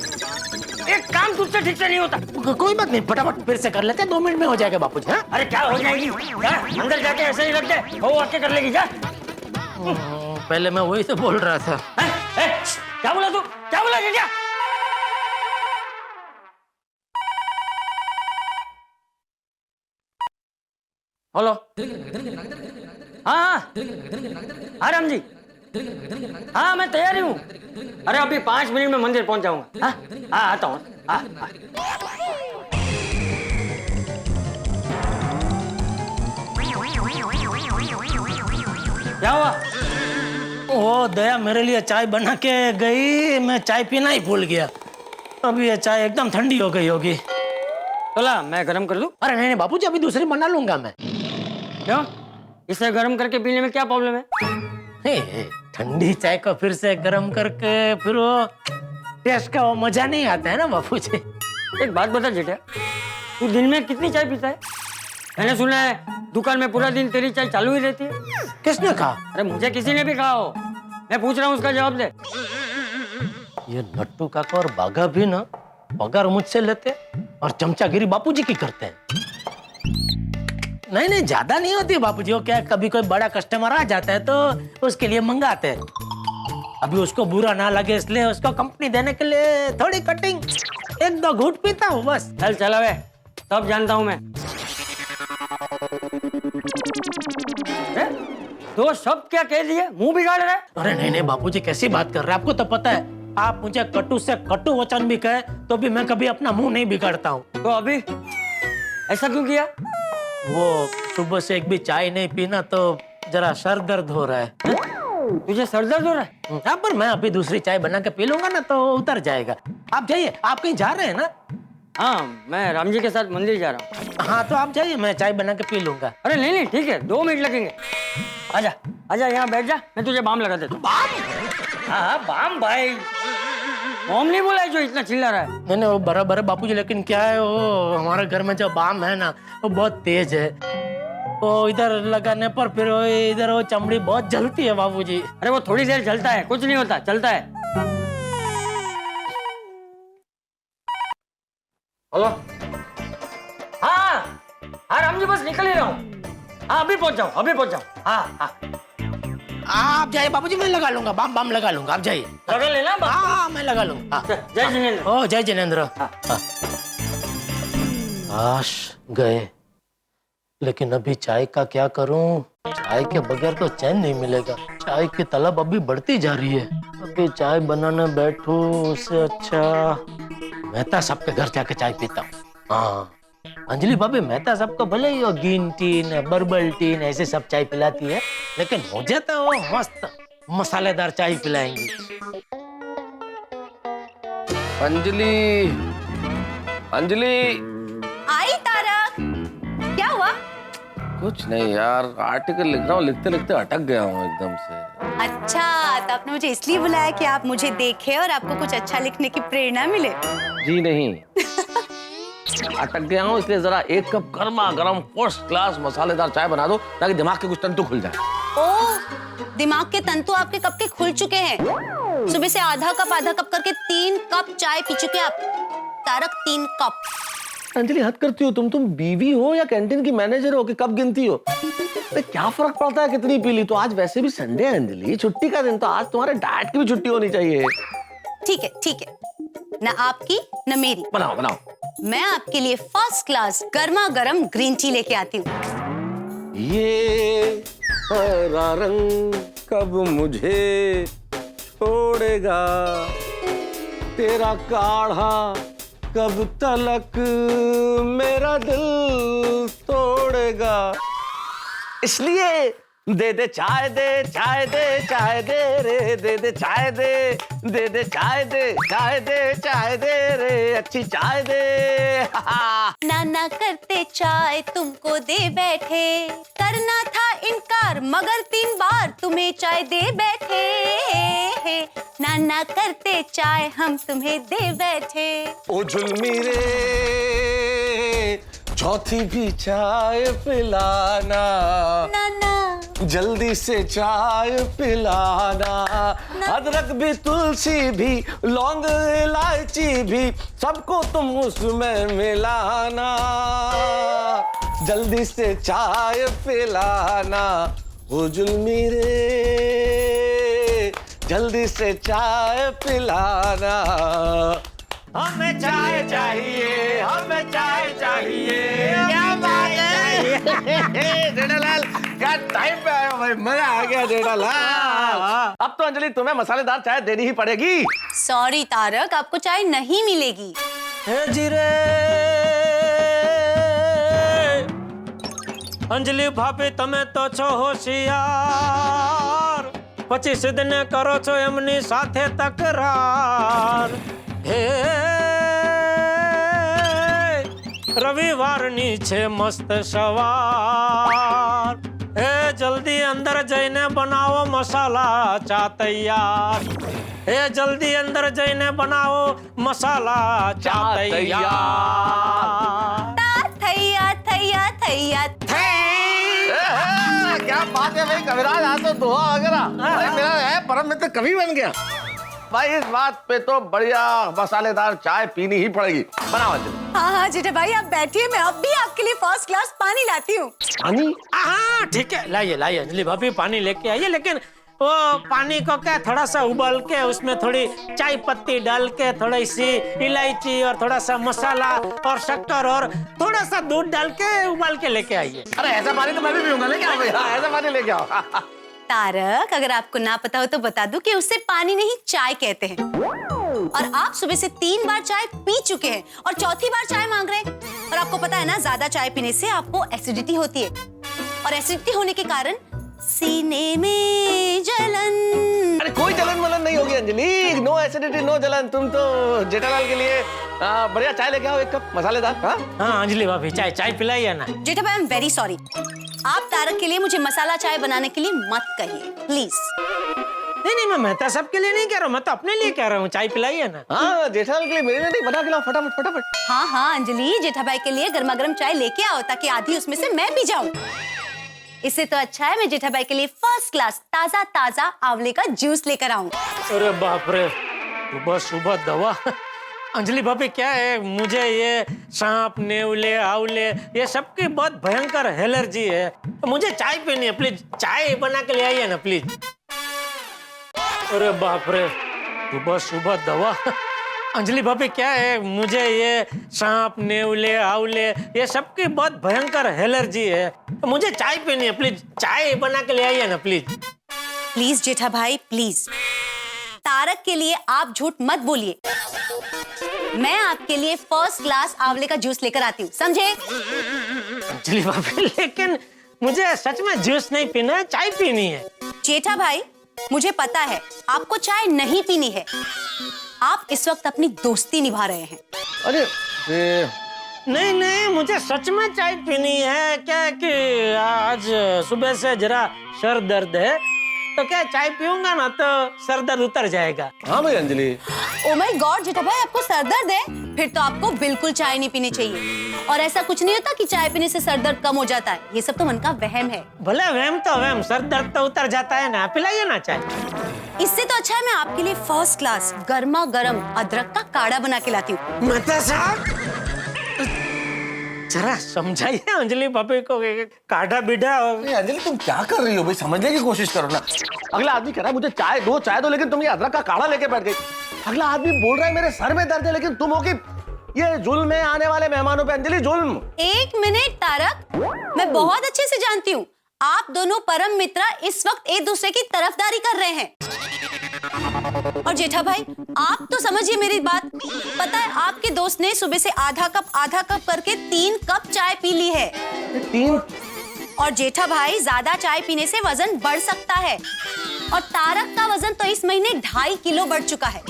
एक काम तुझसे ठीक से नहीं होता। कोई बात नहीं, फटाफट फिर से कर लेते हैं, 2 मिनट में हो जाएगा बापूजी। हाँ अरे क्या हो जाएगी, जा अंदर जाके ऐसे ही रख दे, वो आके कर लेगी। जा पहले मैं वही तो बोल रहा था। क्या बोला तू, क्या बोला जीजा? हेलो, हाँ हाँ राम जी, हाँ मैं तैयार ही हूँ। अरे अभी 5 मिनट में मंदिर पहुंच जाऊंगा। हाँ हाँ आता हूँ। हाँ हाँ। क्या हुआ? ओ दया मेरे लिए चाय बना के गई, मैं चाय पीना ही भूल गया। अभी ये चाय एकदम ठंडी हो गई होगी। चला मैं गरम कर दूं? अरे नहीं बापूजी, अभी दूसरी बना लूंगा मैं। क्यों? इसे गरम करके पीने में क्या प्रॉब्लम है? ठंडी चाय को फिर से गरम करके फिर वो टेस्ट का वो मजा नहीं आता है ना बापूजी। एक बात बता जेठा, तू दिन में कितनी चाय पीता है? मैंने सुना है दुकान में पूरा दिन तेरी चाय चालू ही रहती है। किसने कहा? अरे मुझे किसी ने भी कहा हो, मैं पूछ रहा हूँ, उसका जवाब दे। ये नट्टू काका और बाघा भी ना पगार मुझसे लेते और चमचागिरी बापूजी की करते हैं। नहीं नहीं ज्यादा नहीं होती बापूजी, वो क्या कभी कोई बड़ा कस्टमर आ जाता है तो उसके लिए मंगाते हैं। अभी उसको बुरा ना लगे इसलिए उसको कंपनी देने के लिए थोड़ी कटिंग 1-2 घूंट पीता हूँ बस। चल चला वे, सब जानता हूँ मैं। तो सब क्या कह दिए, मुंह बिगाड़ रहे? अरे नहीं नहीं बापूजी कैसी बात कर रहे हैं, आपको तो पता है आप मुझे कटु से कटु वचन भी कहे तो भी मैं कभी अपना मुंह नहीं बिगाड़ता हूँ। तो अभी ऐसा क्यों किया? वो सुबह से एक भी चाय नहीं पीना तो जरा सर दर्द हो रहा है। तुझे सर दर्द हो रहा है? हाँ पर मैं अभी दूसरी चाय बना के पी लूंगा ना तो उतर जाएगा। आप जाइए, आप कहीं जा रहे हैं ना? हाँ मैं राम जी के साथ मंदिर जा रहा हूँ। हाँ तो आप जाइए, मैं चाय बना के पी लूंगा। अरे नहीं नहीं ठीक है, 2 मिनट लगेंगे। आजा आजा यहाँ बैठ जा, मैं तुझे बाम लगा देता हूँ। बाम? हाँ बाम भाई, बाम नहीं बोला है जो इतना चिल्ला रहा है। नहीं नहीं वो बराबर है बापूजी, लेकिन क्या है वो हमारे घर में जो बाम है ना वो बहुत तेज है, वो इधर लगाने पर फिर इधर वो चमड़ी बहुत जलती है बापूजी। अरे वो थोड़ी देर जलता है, कुछ नहीं होता, चलता है। हेलो, हाँ हाँ राम जी बस निकल ही रहा हूँ। हाँ अभी पहुंच जाओ, अभी पहुंच जाओ। हाँ हाँ आप जाइए बापूजी, मैं लगा लूंगा, बाम बाम लगा लूंगा, आप जाइए। लगा लेना। हाँ मैं लगा लूंगा। जय जिनेंद्र। ओ जय जिनेंद्र। आश गए, लेकिन अभी चाय का क्या करूं? चाय के बगैर तो चैन नहीं मिलेगा। चाय की तलब अभी बढ़ती जा रही है। अभी चाय बनाने बैठूं उससे अच्छा मेहता साहब के घर जाके चाय पीता हूँ। हाँ अंजलि भाभी मेहता साहब को भले ही ग्रीन टी बर्बल टी ऐसे सब चाय पिलाती है, लेकिन मुझे तो वो मस्त मसालेदार चाय पिलाएंगी। अंजलि, अंजलि। आई तारक, क्या हुआ? कुछ नहीं यार, आर्टिकल लिख रहा हूँ, लिखते लिखते अटक गया हूँ एकदम से। अच्छा तो आपने मुझे इसलिए बुलाया कि आप मुझे देखें और आपको कुछ अच्छा लिखने की प्रेरणा मिले? जी नहीं, अटक गया हूँ इसलिए जरा 1 कप गर्मा गर्म फर्स्ट क्लास मसालेदार चाय बना दो ताकि दिमाग के कुछ तंतु खुल जाए। ओह, दिमाग के तंतु आपके कब के खुल चुके हैं। सुबह से आधा कप करके 3 कप चाय पी चुके आप तारक, 3 कप। अंजलि हद करती हो तुम बीवी हो या कैंटीन की मैनेजर हो कि कब गिनती हो? क्या फर्क पड़ता है कितनी पी ली? तो आज वैसे भी संडे है अंजलि, छुट्टी का दिन, तो आज तुम्हारे डैड की भी छुट्टी होनी चाहिए। ठीक है, ना आपकी न मेरी। बनाओ बनाओ। मैं आपके लिए फर्स्ट क्लास गर्मा गर्म ग्रीन टी लेके आती हूँ। ये हरा रंग कब मुझे छोड़ेगा, तेरा काढ़ा कब तलक मेरा दिल तोड़ेगा। इसलिए दे दे चाय दे, चाय दे, चाय दे रे, दे दे चाय दे, दे दे चाय दे, चाय दे, चाय दे रे, अच्छी चाय दे। नाना करते चाय तुमको दे बैठे, करना था इनकार मगर 3 बार तुम्हें चाय दे बैठे। नाना करते चाय हम तुम्हें दे बैठे। ओ झुलमी रे, चौथी भी चाय पिलाना, नाना जल्दी से चाय पिलाना, अदरक भी तुलसी भी लौंग इलायची भी सबको तुम उसमें मिलाना, जल्दी से चाय पिलाना, ओ जुल्मी रे जल्दी से चाय पिलाना। हमें चाय चाहिए, हमें चाय चाहिए, क्या बात है जेठालाल, क्या टाइम पे आए हो भाई, मजा आ गया जेठालाल। अब तो अंजलि तुम्हें मसालेदार चाय देनी ही पड़ेगी। सॉरी तारक, आपको चाय नहीं मिलेगी। जीरे अंजलि भाभी तमे तो छो होशियार, 25 दिन करो छो एमनी साथे तकरार। हे रविवाરની છે મસ્ત સવાર, એ જલ્દી અંદર જઈને બનાવો મસાલા ચા તૈયાર, એ જલ્દી અંદર જઈને બનાવો મસાલા ચા તૈયાર। થૈયા થૈયા થૈયા क्या बात है भाई कविराज, आज तो दोहा वगैरह भाई मेरा है परम मित्र कवि बन गया भाई। इस बात पे तो बढ़िया मसालेदार चाय पीनी ही पड़ेगी। बनाओ अंजलि। हाँ हाँ जेठा भाई आप बैठिए, मैं अब भी आपके लिए फर्स्ट क्लास पानी लाती हूँ। पानी? हाँ ठीक है, लाइए लाइए अंजलि भाभी पानी लेके आइए, लेकिन वो पानी को क्या थोड़ा सा उबाल के उसमें थोड़ी चाय पत्ती डाल के थोड़ी सी इलायची और थोड़ा सा मसाला और शक्कर और थोड़ा सा दूध डाल के उबाल के लेके आइए। अरे ऐसा पानी तो मैं भी पीऊंगा, लेके आओ भैया, ऐसा पानी लेके आओ। तारक अगर आपको ना पता हो तो बता दूं कि उससे पानी नहीं चाय कहते हैं, और आप सुबह से 3 बार चाय पी चुके हैं और चौथी बार चाय मांग रहे हैं। और आपको पता है ना ज्यादा चाय पीने से आपको एसिडिटी होती है, और एसिडिटी होने के कारण सीने में जलन। अरे कोई जलन वलन नहीं होगी अंजलि, नो एसिडिटी नो जलन। तुम तो जेठालाल के लिए बढ़िया चाय लेके आओ, 1 कप मसालेदार। हाँ अंजलि भाभी चाय चाय पिलाइए ना। जेठा भाई आई एम वेरी सॉरी, आप तारक के लिए मुझे मसाला चाय बनाने के लिए मत कहिए प्लीज। नहीं मैं तो सबके लिए नहीं कह रहा हूँ, मैं तो अपने लिए कह रहा हूँ, चाय पिलाइए ना। हाँ जेठालाल के लिए, मेरे लिए नहीं, बना के लाओ फटाफट फटाफट। हाँ हाँ अंजलि जेठा भाई के लिए गर्मा गर्म चाय लेके आओ ताकि आधी उसमें से मैं पी जाऊं। इससे तो अच्छा है मैं जेठा भाई के लिए फर्स्ट क्लास ताजा ताजा आंवले का जूस लेकर आऊं। अरे बाप रे, सुबह सुबह दवा। अंजलि भाभी क्या है, मुझे ये सांप नेवले आंवले ये सबकी बहुत भयंकर एलर्जी है, मुझे चाय पीनी है, प्लीज चाय बना के ले आइए ना प्लीज। अरे बाप रे, सुबह सुबह दवा। अंजलि भाभी क्या है, मुझे ये सांप नेवले आंवले ये सबकी बहुत भयंकर एलर्जी है, मुझे चाय पीनी है, प्लीज चाय बना के ले आइए ना प्लीज। प्लीज जेठा भाई प्लीज, तारक के लिए आप झूठ मत बोलिए, मैं आपके लिए फर्स्ट क्लास आंवले का जूस लेकर आती हूँ, समझे? अंजलि भाभी लेकिन मुझे सच में जूस नहीं पीना है, चाय पीनी है। जेठा भाई मुझे पता है आपको चाय नहीं पीनी है, आप इस वक्त अपनी दोस्ती निभा रहे हैं। अरे नहीं मुझे सच में चाय पीनी है, क्या कि आज सुबह से जरा सर दर्द है, तो क्या चाय पीऊंगा ना तो सर दर्द उतर जाएगा। हाँ भाई अंजलि। ओ माय गॉड जेठा भाई आपको सर दर्द है, फिर तो आपको बिल्कुल चाय नहीं पीनी चाहिए, और ऐसा कुछ नहीं होता कि चाय पीने से सर दर्द कम हो जाता है, ये सब तो मन का वहम है। भले वहम तो वहम, सर दर्द तो उतर जाता है ना, पिलाइए ना चाय। इससे तो अच्छा है मैं आपके लिए फर्स्ट क्लास गर्मा गर्म अदरक का काढ़ा बना के लाती हूँ। माता साहब जरा समझाइए अंजलि भाभी को, काढ़ा बीढ़ा। अंजलि तुम क्या कर रही हो भाई, समझने की कोशिश करो ना। अगला आदमी कह रहा है मुझे चाय दो, लेकिन तुम ये अदरक का काढ़ा लेके बैठ गई। अगला आदमी बोल रहा है मेरे सर में दर्द है, लेकिन तुम हो कि ये जुल्म है आने वाले मेहमानों पे। अंजलि जुल्म। 1 मिनट तारक, मैं बहुत अच्छे से जानती हूँ आप दोनों परम मित्र इस वक्त एक दूसरे की तरफदारी कर रहे हैं। और जेठा भाई आप तो समझिए मेरी बात, पता है आपके दोस्त ने सुबह से आधा कप करके 3 कप चाय पी ली है। 3? और जेठा भाई ज्यादा चाय पीने से वजन बढ़ सकता है, और तारक का वजन तो इस महीने 2.5 किलो बढ़ चुका है।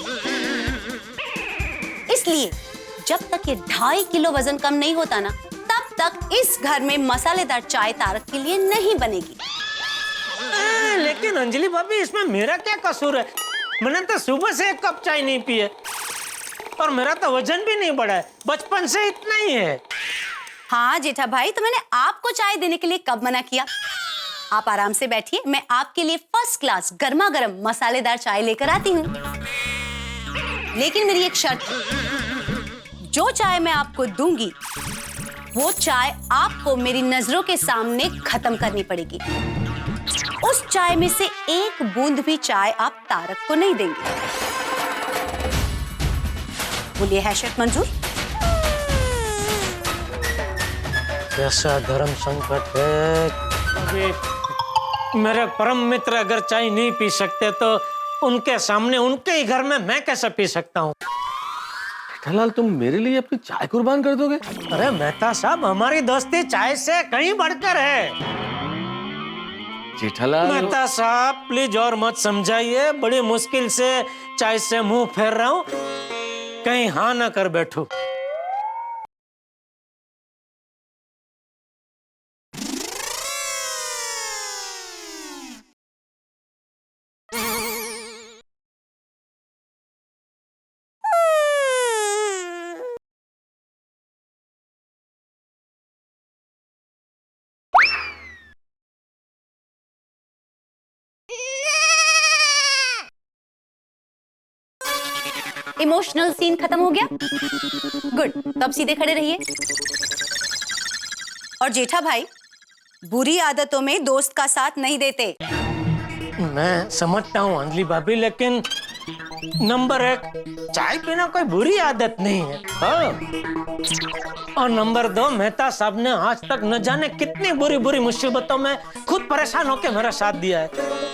इसलिए जब तक ये 2.5 किलो वजन कम नहीं होता ना, तब तक इस घर में मसालेदार चाय तारक के लिए नहीं बनेगी। लेकिन अंजलि भाभी इसमें मेरा क्या कसूर है, मैंने तो सुबह से 1 कप चाय नहीं पी है, और मेरा तो वजन भी नहीं बढ़ा है, बचपन से इतना ही है। हाँ जेठा भाई, तो मैंने आपको चाय देने के लिए कब मना किया? आप आराम से बैठिए, मैं आपके लिए फर्स्ट क्लास गर्मा गर्म मसालेदार चाय लेकर आती हूँ। लेकिन मेरी एक शर्त है, जो चाय मैं आपको दूंगी वो चाय आपको मेरी नजरों के सामने खत्म करनी पड़ेगी। उस चाय में से एक बूंद भी चाय आप तारक को नहीं देंगे। बोलिए, है शर्त मंजूर? कैसा धर्म संकट है। अभी मेरे परम मित्र अगर चाय नहीं पी सकते तो उनके सामने उनके ही घर में मैं कैसे पी सकता हूँ? जेठालाल, तुम मेरे लिए अपनी चाय कुर्बान कर दोगे? अरे मेहता साहब, हमारी दोस्ती चाय से कहीं बढ़कर है। जेठालाल, मेहता साहब प्लीज और मत समझाइए, बड़ी मुश्किल से चाय से मुंह फेर रहा हूँ, कहीं हाँ ना कर बैठो। इमोशनल सीन खत्म हो गया? गुड, तब सीधे खड़े रहिए। और जेठा भाई, बुरी आदतों में दोस्त का साथ नहीं देते। मैं समझता हूँ अंजलि भाभी, लेकिन नंबर 1, चाय पीना कोई बुरी आदत नहीं है। हाँ। और नंबर 2, मेहता साहब ने आज तक न जाने कितनी बुरी बुरी मुसीबतों में खुद परेशान होकर मेरा साथ दिया है,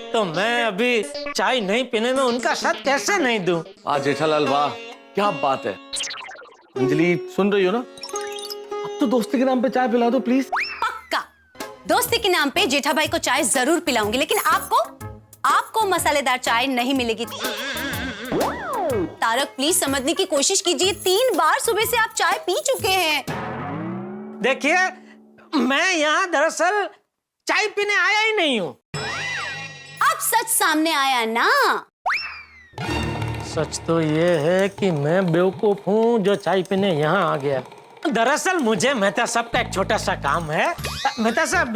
तो मैं अभी चाय नहीं पीने में उनका साथ कैसे नहीं दूं? वाह जेठालाल, वाह क्या बात है। अंजलि सुन रही हो ना? अब तो दोस्ती के नाम पे चाय पिला दो प्लीज। पक्का दोस्ती के नाम पे जेठा भाई को चाय जरूर पिलाऊंगी, लेकिन आपको मसालेदार चाय नहीं मिलेगी। तारक प्लीज समझने की कोशिश कीजिए, 3 बार सुबह से आप चाय पी चुके हैं। देखिए, मैं यहाँ दरअसल चाय पीने आया ही नहीं हूँ। अब सच सामने आया ना। सच तो ये है कि मैं बेवकूफ हूँ जो चाय पीने यहाँ आ गया। दरअसल मुझे मेहता साहब का एक छोटा सा काम है। मेहता साहब,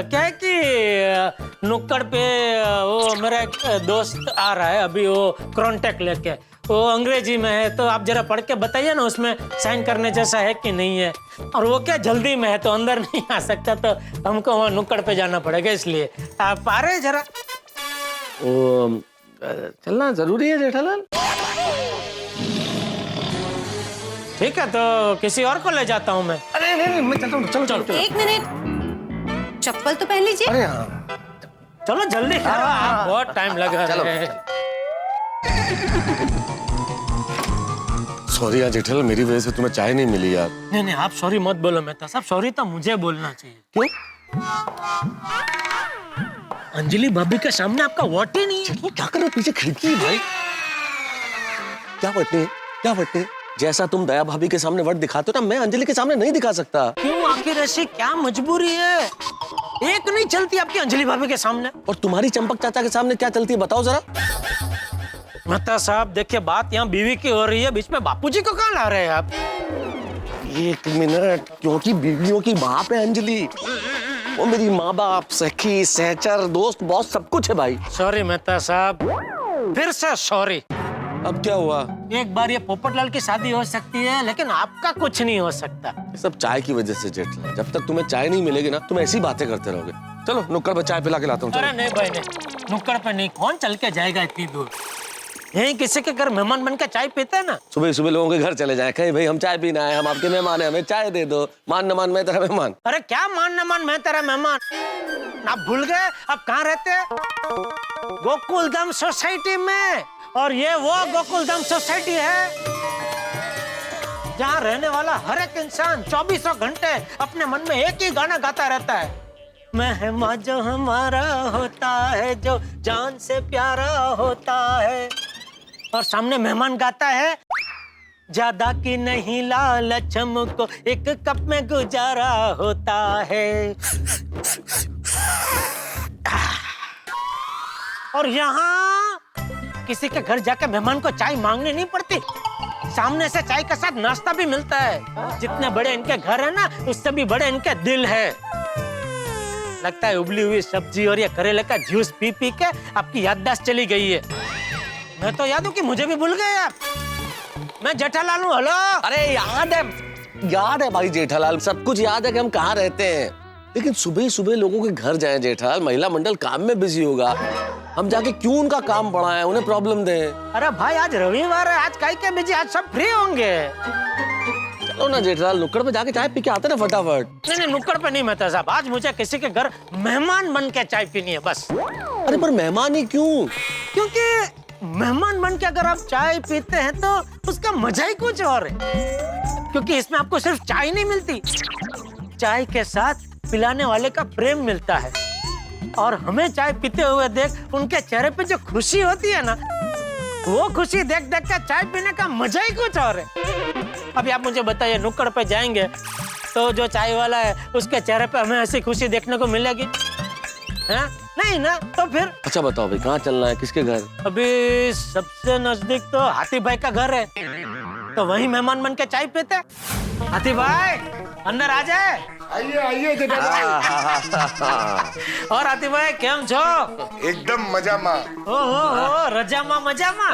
क्या है कि नुक्कड़ पे वो मेरा एक दोस्त आ रहा है अभी, वो कॉन्टेक्ट लेके, वो अंग्रेजी में है, तो आप जरा पढ़ के बताइए ना उसमें साइन करने जैसा है कि नहीं है। और वो क्या जल्दी में है तो अंदर नहीं आ सकता, तो हमको वहाँ नुक्कड़ पे जाना पड़ेगा, इसलिए आप आ रहे जरा। चलना जरूरी है जेठालाल? ठीक है, तो किसी और को ले जाता हूँ मैं। अरे नहीं, मैं चलता हूँ। चलो चलो। 1 मिनट, चप्पल तो पहन लीजिए। अरे हाँ, चलो जल्दी करो, आप बहुत टाइम लगा चलो। रहे हैं। सॉरी यार जेठालाल, मेरी वजह से तुम्हें चाय नहीं मिली यार। नहीं नहीं, आप सॉरी मत बोलो मेहता साहब, सॉरी तो मुझे बोलना चाहिए। क्यों? अंजलि भाभी के सामने आपका वोट ही नहीं है। क्या कर रहे हो पीछे खिड़की भाई? क्या वोटे? क्या वोटे? जैसा तुम दया भाभी के सामने वट दिखाते हो ना, मैं अंजलि के सामने नहीं दिखा सकता। क्यों? आखिर ऐसी क्या मजबूरी है? एक नहीं चलती आपकी अंजलि भाभी के सामने। और तुम्हारी चंपक चाचा के सामने क्या चलती है बताओ जरा। मेहता साहब देखिए, बात यहाँ बीवी की हो रही है, बीच में बापूजी को कहाँ ला रहे हैं आप? 1 मिनट, क्योंकि बीवियों की बाप है अंजलि, वो मेरी माँ बाप, सखी, सहचर, दोस्त, बॉस, सब कुछ है भाई। सॉरी मेहता साहब, फिर से सॉरी। अब क्या हुआ? एक बार ये पोपटलाल की शादी हो सकती है, लेकिन आपका कुछ नहीं हो सकता। ये सब चाय की वजह से जेठलाल, जब तक तुम्हें चाय नहीं मिलेगी ना, तुम ऐसी बातें करते रहोगे। चलो नुक्कड़ पे चाय पिला के लाता हूँ। अरे नहीं भाई नहीं, नुक्कड़ पे नहीं, कौन चल के जाएगा इतनी दूर? यहीं किसी के घर मेहमान बन के चाय पीते हैं ना। सुबह सुबह लोगों के घर चले जाए, कहे भाई हम चाय पीना है, हम आपके मेहमान हैं, हमें चाय दे दो। मान न मान मैं तेरा मेहमान। अरे क्या मान न मान मैं तेरा मेहमान? आप भूल गए आप कहाँ रहते हैं? गोकुलधाम सोसाइटी में। और ये वो गोकुलधाम सोसाइटी है जहाँ रहने वाला हर एक इंसान 24 घंटे अपने मन में एक ही गाना गाता रहता है। मेहमान जो हमारा होता है, जो जान से प्यारा होता है। और सामने मेहमान गाता है, ज्यादा की नहीं लालच हमको, एक कप में गुजारा होता है। और यहाँ किसी के घर जाके मेहमान को चाय मांगनी नहीं पड़ती, सामने से चाय के साथ नाश्ता भी मिलता है। जितने बड़े इनके घर है ना, उससे भी बड़े इनके दिल है। लगता है उबली हुई सब्जी और ये करेले का जूस पी पी के आपकी याददाश्त चली गई है। मैं तो याद हूँ कि मुझे भी भूल गए आप। मैं जेठालाल हूँ। हेलो। अरे याद है भाई जेठालाल, सब कुछ याद है कि हम कहाँ रहते हैं। लेकिन सुबह सुबह लोगों के घर जाएं जेठालाल, महिला मंडल काम में बिजी होगा। हम जाके क्यों उनका काम बढ़ाएं, उन्हें प्रॉब्लम दें। अरे भाई आज रविवार है, आज काहे के बिजी, आज सब फ्री होंगे। चलो ना जेठालाल, नुक्कड़ पे जाके चाय पी के आते ना फटाफट। नहीं नुक्कड़ पे नहीं मेहता साहब, आज मुझे किसी के घर मेहमान बन के चाय पीनी है बस। अरे पर मेहमान ही क्यों? क्योंकि मेहमान बन के अगर आप चाय पीते हैं तो उसका मजा ही कुछ और है। क्योंकि इसमें आपको सिर्फ चाय नहीं मिलती, चाय के साथ पिलाने वाले का प्रेम मिलता है। और हमें चाय पीते हुए देख उनके चेहरे पे जो खुशी होती है ना, वो खुशी देख देख कर चाय पीने का मजा ही कुछ और है। अभी आप मुझे बताइए, नुक्कड़ पे जाएंगे तो जो चाय वाला है उसके चेहरे पे हमें ऐसी खुशी देखने को मिलेगी? है? नहीं ना, तो फिर अच्छा बताओ भाई, कहाँ चलना है, किसके घर? अभी सबसे नजदीक तो हाथी भाई का घर है, तो वहीं मेहमान बन के चाय पीते। हाथी भाई अंदर आ जाए। आइए आइए जेठालाल। और हाथी भाई केम छो? एकदम मजा माँ। ओहो रजा माँ मजा माँ।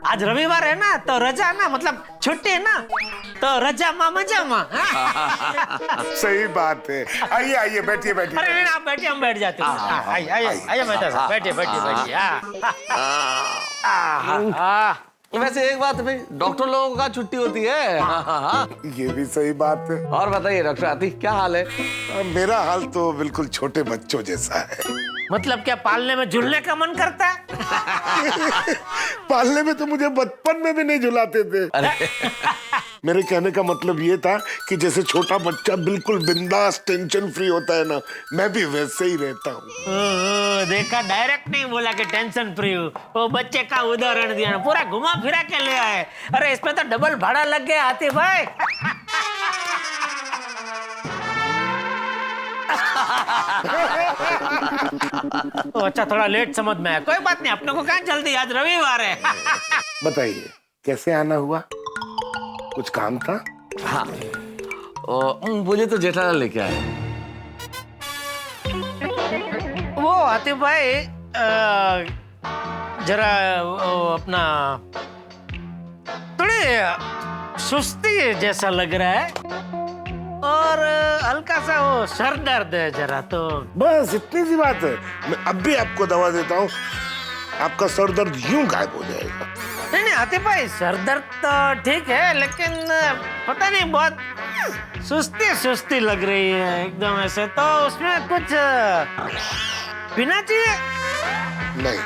आज रविवार है ना, तो रजा ना मतलब छुट्टी है ना, तो रजा माँ मजा माँ। सही बात है। आइए आइए बैठिए बैठिए। अरे आप बैठिए, हम बैठ जाते हैं। आइए मेहता साहब, बैठिए बैठिए बैठिए। वैसे एक बात भाई, डॉक्टर लोगों का छुट्टी होती है। ये भी सही बात है। और बताइए डॉक्टर आतिक, क्या हाल है? मेरा हाल तो बिल्कुल छोटे बच्चों जैसा है। मतलब क्या पालने में झूलने का मन करता है? पालने में तो मुझे बचपन में भी नहीं झुलाते थे। मेरे कहने का मतलब ये था कि जैसे छोटा बच्चा बिल्कुल बिंदास टेंशन फ्री होता है ना, मैं भी वैसे ही रहता हूँ। देखा, डायरेक्ट नहीं बोला कि टेंशन फ्री हूँ, वो बच्चे का उदाहरण दिया ना, पूरा घुमा फिरा के ले आए। अरे इसमें तो डबल भाड़ा लग गया हाथी भाई। तो अच्छा थोड़ा लेट समझ में आया, कोई बात नहीं, अपने को कहाँ जल्दी, आज रविवार है। बताइए कैसे आना हुआ? कुछ काम था? हाँ, बोलिए तो जेठालाल लेके आए। वो हाथी भाई जरा अपना थोड़ी सुस्ती जैसा लग रहा है और हल्का सा वो सर दर्द है जरा, तो बस इतनी सी बात है। मैं अब भी आपको दवा देता हूँ, आपका सर दर्द यूं गायब हो जाएगा। नहीं हाथी भाई, सर दर्द तो ठीक है, लेकिन पता नहीं बहुत सुस्ती सुस्ती लग रही है एकदम ऐसे, तो उसमें कुछ पीना चाहिए। नहीं,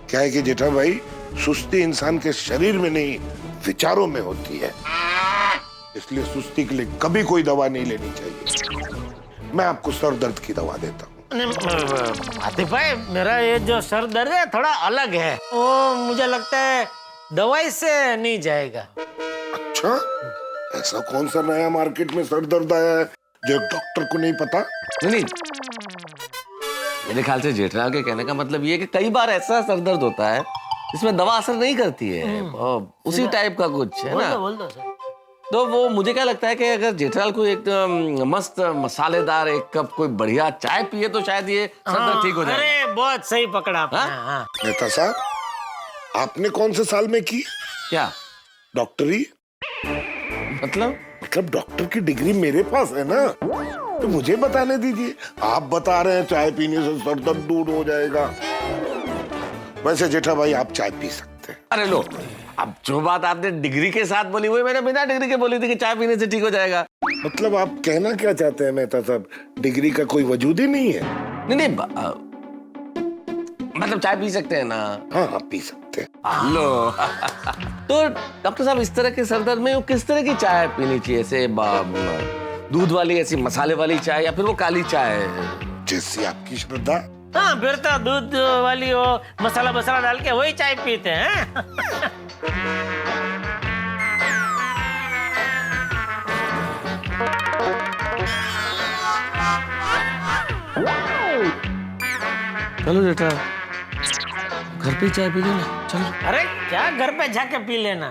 क्या है कि जेठा भाई, सुस्ती इंसान के शरीर में नहीं विचारों में होती है, इसलिए सुस्ती के लिए कभी कोई दवा नहीं लेनी चाहिए। मैं आपको सर दर्द की दवा देता हूँ। हाथी भाई, मेरा ये जो सर दर्द है थोड़ा अलग है, वो मुझे लगता है दवाई से नहीं जाएगा। अच्छा, ऐसा कौन सा नया मार्केट में सर दर्द आया है जो एक डॉक्टर को नहीं पता? नहीं, मेरे ख्याल से जेठलाल के कहने का मतलब ये कि कई बार ऐसा सर दर्द होता है इसमें दवा असर नहीं करती है, उसी टाइप का कुछ है ना। बोल दो सर। तो वो मुझे क्या लगता है कि अगर जेठलाल को एक मस्त मसालेदार एक कप कोई बढ़िया चाय पिए तो शायद ये सर दर्द ठीक हो जाए। अरे बहुत सही पकड़ा आपने। मेहता साहब, आपने कौन से साल में की? क्या डॉक्टरी? मतलब डॉक्टर की डिग्री मेरे पास है ना, तो मुझे बताने दीजिए। आप बता रहे हैं चाय पीने से सर दर्द दूर हो जाएगा। वैसे जेठा भाई, आप चाय पी सकते हैं। अरे लो, अब जो बात आपने डिग्री के साथ बोली हुई, मैंने बिना डिग्री के बोली थी कि चाय पीने से ठीक हो जाएगा। मतलब आप कहना क्या चाहते हैं मेहता साहब, डिग्री का कोई वजूद ही नहीं है? नहीं, मतलब चाय पी सकते हैं ना? हाँ, पी सकते हैं। लो तो डॉक्टर साहब, इस तरह के सर दर्द में किस तरह की चाय पीनी चाहिए? ऐसे दूध वाली, ऐसी मसाले वाली चाय, या फिर वो काली चाय? जैसी आपकी श्रद्धा। हाँ, फिर तो दूध वाली वो मसाला डाल के वही चाय पीते हैं। चलो जेठा, घर पे चाय पी लेना, चलो। अरे क्या घर पे जाके पी लेना,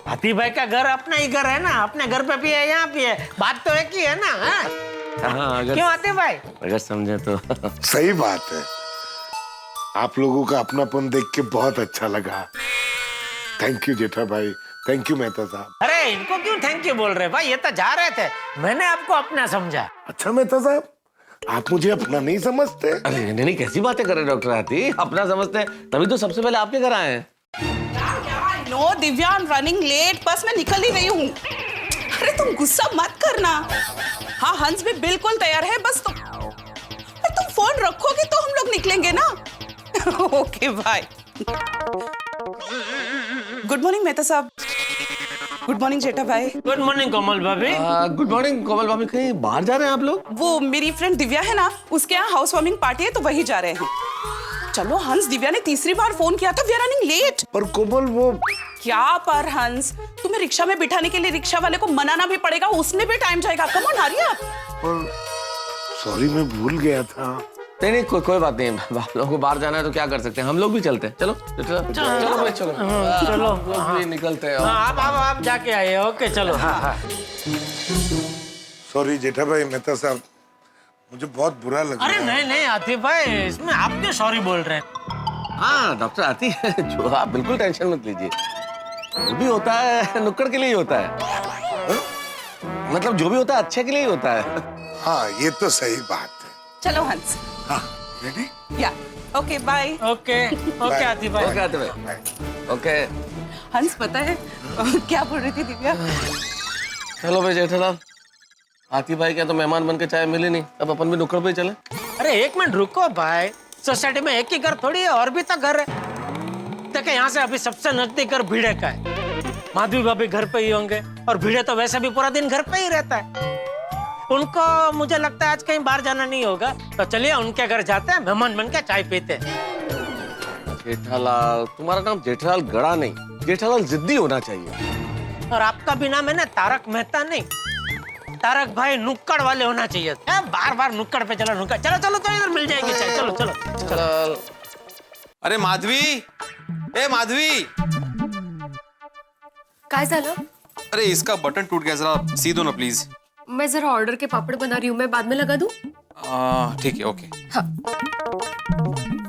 हाथी भाई का घर अपना ही घर है ना, अपने घर पे पिए यहाँ पिए, बात तो एक ही है ना। हाँ, क्यों हाथी भाई? अगर समझे तो सही बात है। आप लोगों का अपनापन देख के बहुत अच्छा लगा। थैंक यू जेठा भाई, थैंक यू मेहता साहब। अरे इनको क्यों थैंक यू बोल रहे भाई, ये तो जा रहे थे, मैंने आपको अपना समझा। अच्छा मेहता साहब, आप मुझे अपना नहीं समझते? अरे नहीं नहीं, कैसी बातें कर रहे डॉक्टर हाथी, अपना समझते हैं तभी तो सबसे पहले आपके घर आए हैं। No Divya, I am running late, बस मैं निकल ही रही हूँ। अरे तुम गुस्सा मत करना। हाँ हंस भी बिल्कुल तैयार है, बस तुम फोन रखोगे तो हम लोग निकलेंगे ना। Okay bye. Good morning Mehta साहब। गुड मॉर्निंग जेठा भाई। गुड मॉर्निंग कोमल भाभी। गुड मॉर्निंग कोमल भाभी, कहीं बाहर जा रहे हैं आप लोग? वो मेरी फ्रेंड दिव्या है ना, उसके यहाँ हाउस वार्मिंग पार्टी है तो वही जा रहे हैं। चलो हंस, दिव्या ने तीसरी बार फोन किया तो वी आर रनिंग लेट। पर कोमल वो क्या पर हंस, तुम्हें रिक्शा में बिठाने के लिए रिक्शा वाले को मनाना भी पड़ेगा, उसमें भी टाइम जाएगा। Come on hurry up. Sorry मैं भूल गया था। नहीं नहीं, कोई बात नहीं, आप लोगों को बाहर जाना है तो क्या कर सकते हैं, हम लोग भी चलते हैं। चलो चलो भाई, चलो चलो भी निकलते हैं। आप जाके आइए। ओके चलो। हाँ। सॉरी जेठा भाई, मेहता साहब, मुझे बहुत बुरा लग रहा है। अरे नहीं नहीं आतिफ भाई, इसमें आप क्यों सॉरी बोल रहे हैं? हाँ डॉक्टर आती है, जो आप बिल्कुल टेंशन मत लीजिए, जो भी होता है नुक्कड़ के लिए ही होता है। मतलब जो भी होता है अच्छे के लिए ही होता है। हाँ ये तो सही बात है। चलो हंस। हाँ रेडी? या okay bye. Okay okay Atif भाई। ओके आतिफ भाई। ओके हंस, पता है क्या बोल रही थी दिव्या? चलो भाई जेठालाल, आतिफ भाई क्या तो मेहमान बन के चाय मिली नहीं, अब अपन भी नुक्कड़ पे ही चले। अरे एक मिनट रुको भाई, सोसाइटी में एक ही घर थोड़ी है, और भी तो घर है। देखिए यहाँ से अभी सबसे नजदीक घर भिड़े का है, माधवी भाभी घर पे ही होंगे, और भिड़े तो वैसे भी पूरा दिन घर पे ही रहता है। उनको मुझे लगता है आज कहीं बाहर जाना नहीं होगा, तो चलिए उनके घर जाते हैं, मेहमान बन के चाय पीते हैं। जेठालाल, तुम्हारा नाम जेठालाल गड़ा नहीं, जेठालाल जिद्दी होना चाहिए। और आपका भी नाम है ना तारक मेहता नहीं, तारक भाई नुक्कड़ वाले होना चाहिए। बार बार नुक्कड़ पे चलो, नुक्कड़। चलो चलो चलो, इधर मिल जाएगी चाय। चलो चलो चलो। अरे माधवी, ए माधवी, काय झालं? अरे इसका बटन टूट गया, जरा सी दो ना प्लीज। मैं जरा ऑर्डर के पापड़ बना रही हूँ, मैं बाद में लगा दूँ? ठीक है ओके। हाँ।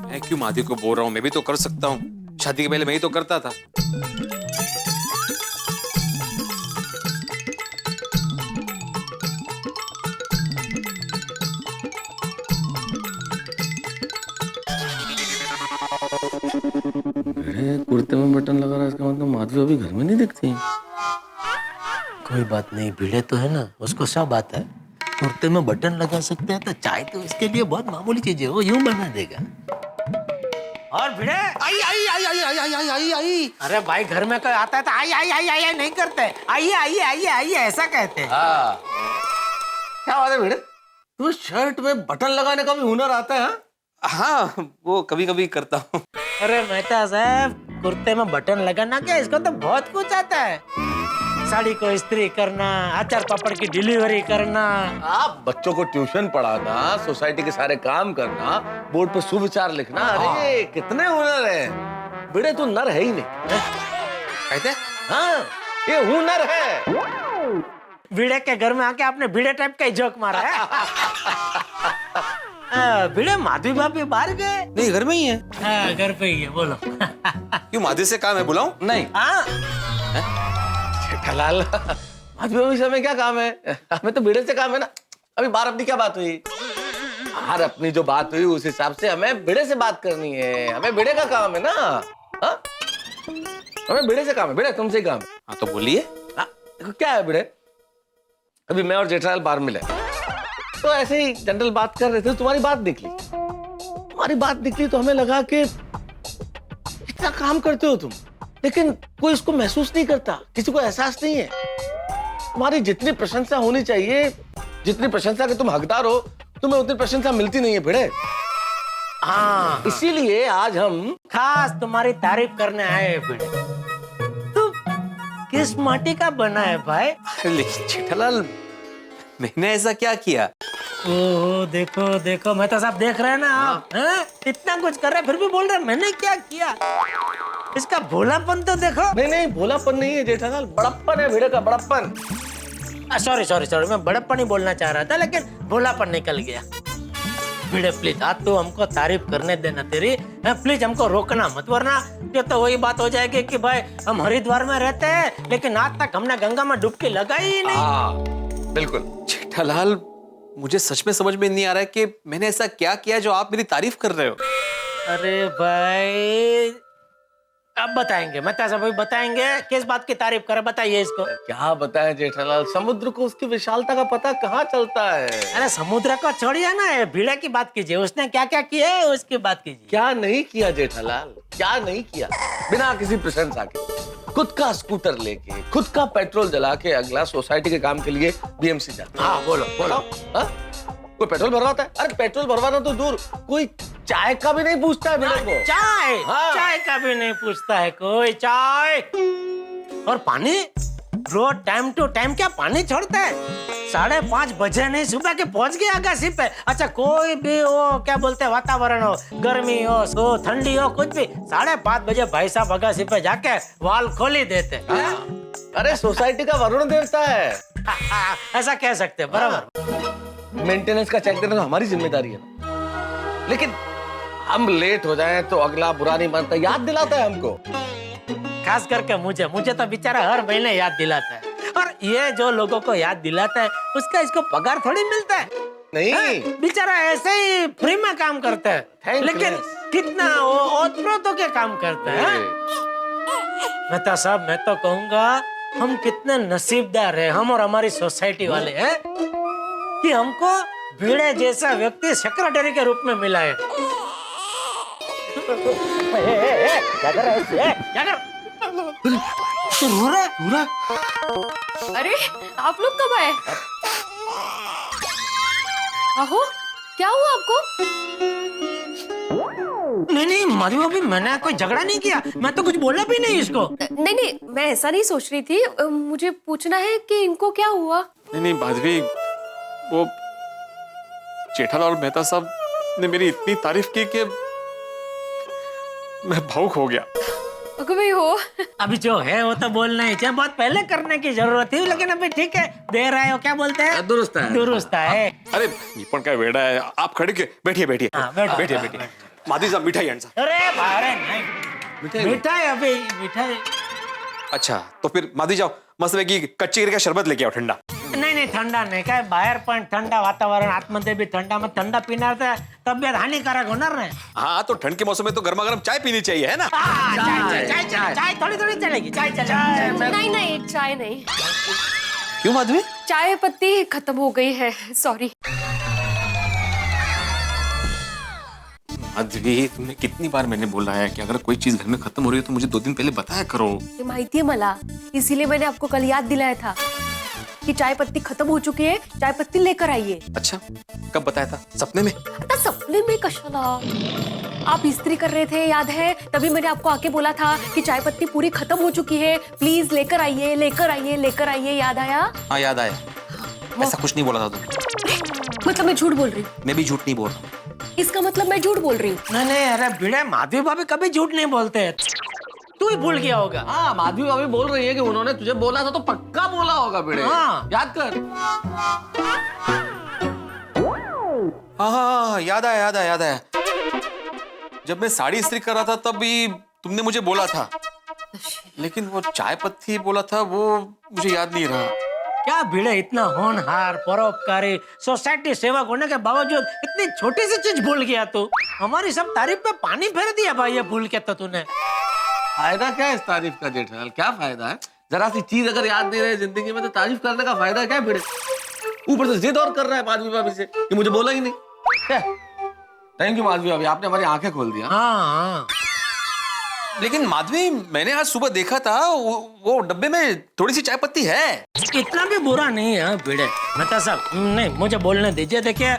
मैं क्यों माधवी को बोल रहा हूँ, मैं भी तो कर सकता हूँ, शादी के पहले मैं ही तो करता था। कुर्ते में बटन लगा रहा है, इसका मतलब माधवी अभी घर में नहीं दिखती। कोई बात नहीं, भिड़े तो है ना, उसको सब आता है। कुर्ते में बटन लगा सकते हैं तो चाय तो उसके लिए बहुत मामूली चीज है, वो यूं बना देगा। और भिड़े आई आई आई आई आई आई आई आई। अरे भाई घर में कोई आता है तो आई आई आई आई आई नहीं करते, आइए आइए आइए आइए ऐसा कहते हैं। हाँ। क्या बात है भिड़े, तुम्हें शर्ट में बटन लगाने का भी हुनर आता है? हाँ वो कभी कभी करता हूँ। अरे मेहता साहब, कुर्ते में बटन लगाना क्या, इसको तो बहुत कुछ आता है। साड़ी को इस्त्री करना, अचार पापड़ की डिलीवरी करना, आप बच्चों को ट्यूशन पढ़ाना, सोसाइटी के सारे काम करना, बोर्ड पे सुविचार लिखना, अरे कितने हुनर है। भिड़े तू नर है ही नहीं। कहते? हाँ ये हुनर है। भिड़े के घर में आके आपने भिड़े टाइप का ही जोक मारा है। भिड़े माधवी भाभी बाहर गए? नहीं घर में ही है। हाँ घर पे ही है, बोलो। क्यों माधवी से काम है, बुलाऊं? नहीं। जेठालाल, माधवी भाभी से हमें क्या काम है, हमें तो भिड़े से काम है ना। अभी बाहर अपनी क्या बात हुई, बाहर अपनी जो बात हुई उस हिसाब से हमें भिड़े से बात करनी है, हमें भिड़े का काम है ना। हा? हमें भिड़े से काम है, भिड़े तुमसे काम है। हाँ तो बोलिए। क्या है भिड़े, अभी मैं और जेठालाल बाहर मिले तो ऐसे ही जनरल बात कर रहे थे, तुम्हारी बात निकली। तुम्हारी बात निकली तो हमें लगा कि इतना काम करते हो तुम, लेकिन कोई इसको महसूस नहीं करता, किसी को एहसास नहीं है। तुम्हारी जितनी प्रशंसा होनी चाहिए, जितनी प्रशंसा के तुम हकदार हो, तुम्हें उतनी प्रशंसा मिलती नहीं है भिड़े। हाँ इसीलिए आज हम खास तुम्हारी तारीफ करने आए हैं भिड़े। तू किस माटी का बना है भाई? लेकिन जेठालाल मैंने ऐसा क्या किया? ओह देखो देखो मैं तो सब देख रहे हैं ना आप हैं? इतना कुछ कर रहे फिर भी बोल रहे मैंने क्या किया। इसका भोलापन तो देखो। नहीं नहीं भोलापन नहीं है जेठालाल, बड़प्पन है भिड़े का, बड़प्पन। सॉरी सॉरी सॉरी, मैं बड़प्पन ही बोलना चाह रहा था लेकिन भोलापन निकल गया। भिड़े प्लीज आज तो हमको तारीफ करने देना तेरी, प्लीज हमको रोकना मत, वरना ये तो वही बात हो जाएगी कि भाई हम हरिद्वार में रहते हैं लेकिन आज तक हमने गंगा में डुबकी लगाई ही नहीं। बिल्कुल। जेठालाल मुझे सच में समझ में नहीं आ रहा है कि मैंने ऐसा क्या किया जो आप मेरी तारीफ कर रहे हो। अरे भाई अब बताएंगे, मतलब सब बताएंगे किस बात की तारीफ करे, बताइए इसको। क्या बताएं जेठालाल, समुद्र को उसकी विशालता का पता कहाँ चलता है। अरे समुद्र को छोड़िए ना, भिड़े की बात कीजिए, उसने क्या क्या किया है उसकी बात कीजिए। क्या नहीं किया जेठालाल, क्या नहीं किया। बिना किसी प्रशंसा के खुद का स्कूटर लेके, खुद का पेट्रोल जला के अगला सोसाइटी के काम के लिए बीएमसी जाता है। हाँ बोलो बोलो। हाँ? कोई पेट्रोल भरवाता है? अरे पेट्रोल भरवाना तो दूर, कोई चाय का भी नहीं पूछता है भिड़े को। चाय हाँ। चाय का भी नहीं पूछता है कोई, चाय और पानी रोज टाइम टू टाइम क्या पानी छोड़ता है। 5:30 बजे नहीं सुबह के पहुंच गया अगासी पे। अच्छा कोई भी हो, क्या बोलते हैं, वातावरण हो, गर्मी हो ठंडी हो, कुछ भी 5:30 बजे भाई साहब अगासी पे जाके वाल खोली देते। अरे सोसाइटी का वरुण देवता है। ऐसा कह सकते हैं, बराबर। मेंटेनेंस का चेक देना तो हमारी जिम्मेदारी है ना, लेकिन हम लेट हो जाएं तो अगला बुरा नहीं मानता, याद दिलाता है हमको। खास करके मुझे तो बेचारा हर महीने याद दिलाता है, और ये जो लोगों को याद दिलाता है उसका इसको पगार थोड़ी मिलता है। नहीं बेचारा ऐसे ही फ्री में काम करता है, लेकिन कितना वो ओतप्रोतों के काम करता है। मेहता साहब मैं तो कहूँगा हम कितने नसीबदार हैं, हम और हमारी सोसाइटी वाले हैं कि हमको भिड़े जैसा व्यक्ति सेक्रेटरी के रूप में मिला है। क्या कर रहा है? क्या कर? तू रो रहा? अरे आप लोग कब आए? आहो क्या हुआ आपको? नहीं माधवी भाभी, मैंने कोई झगड़ा नहीं किया, मैं तो कुछ बोला भी नहीं इसको। नहीं मैं ऐसा नहीं सोच रही थी, मुझे पूछना है कि इनको क्या हुआ। नहीं माधवी, वो जेठालाल और मेहता साहब ने मेरी इतनी तारीफ की कि मैं भावुक हो गया। अगर भाई हो अभी जो है वो तो बोलना ही चाहिए, बहुत पहले करने की जरूरत थी, लेकिन अभी ठीक है, दे रहे हो, क्या बोलते हैं, दुरुस्त है। दुरुस्त है। अरे निपन का वेड़ा है, आप खड़े के बैठिए बैठिए। हाँ, बैठिए। बैठिए। माधवी साहब मिठाई आंसर। अरे बाहर नहीं, मिठाई अभी मिठाई। अच्छा तो फिर माधवी जाओ, मस्त है कि कच्ची का शरबत लेके आओ ठंडा। नहीं ठंडा नहीं, काय बाहर पण ठंडा वातावरण, आतमध्ये भी ठंडा, मग ठंडा पिणार तर तब्येत हानिकारक होणार नाही। हाँ तो ठंड के मौसम में तो गर्मा गर्म चाय पीनी चाहिए, है ना? चाय थोड़ी थोड़ी चलेगी, चाय चलेगी। नहीं चाय नहीं। क्यों माधवी? चाय पत्ती खत्म हो गई है, सॉरी। माधवी तुमने कितनी बार मैंने बोला है कि अगर कोई चीज घर में खत्म हो रही है तो मुझे 2 दिन पहले बताया करो। ये माहिती है मला, इसीलिए मैंने आपको कल याद दिलाया था कि चाय पत्ती खत्म हो चुकी है, चाय पत्ती लेकर आइए। अच्छा कब बताया था? सपने में? आता सपने में कशाला? आप इस्त्री कर रहे थे याद है, तभी मैंने आपको आके बोला था कि चाय पत्ती पूरी खत्म हो चुकी है, प्लीज लेकर आइए लेकर आइए लेकर आइए, याद आया? हाँ याद आया। ऐसा कुछ नहीं बोला था तुम। मतलब मैं झूठ बोल रही? मैं भी झूठ नहीं बोल रहा। इसका मतलब मैं झूठ बोल रही हूँ? नहीं अरे भिड़े, माधवी भाभी कभी झूठ नहीं बोलते, तू ही भूल गया होगा। हाँ माधवी भाभी बोल रही है कि उन्होंने तुझे बोला था तो पक्का बोला होगा भिड़े। हाँ याद कर। हाँ याद आया। जब मैं साड़ी इस्त्री कर रहा था तब भी तुमने मुझे बोला था, लेकिन वो चाय पत्ती बोला था वो मुझे याद नहीं रहा। क्या भिड़े, इतना होनहार परोपकारी सोसाइटी सेवक होने के बावजूद इतनी छोटी सी चीज भूल गया तू। हमारी सब तारीफ पे पानी फेर दिया भाई ये भूल के तो तूने। फायदा क्या है इस तारीफ का जेठालाल, क्या फायदा है? जरा सी चीज अगर याद नहीं रहे जिंदगी में तो तारीफ करने का फायदा क्या भिड़े? ऊपर से जिद और कर रहा है माधवी भाभी से कि मुझे बोला ही नहीं। थैंक यू माधवी भाभी, आपने हमारी आंखें खोल दिया। हाँ लेकिन माधवी मैंने आज सुबह देखा था वो डब्बे में थोड़ी सी चाय पत्ती है। इतना भी बुरा नहीं है भिड़े, मतलब सब नहीं, मुझे बोलने दीजिए। देखिए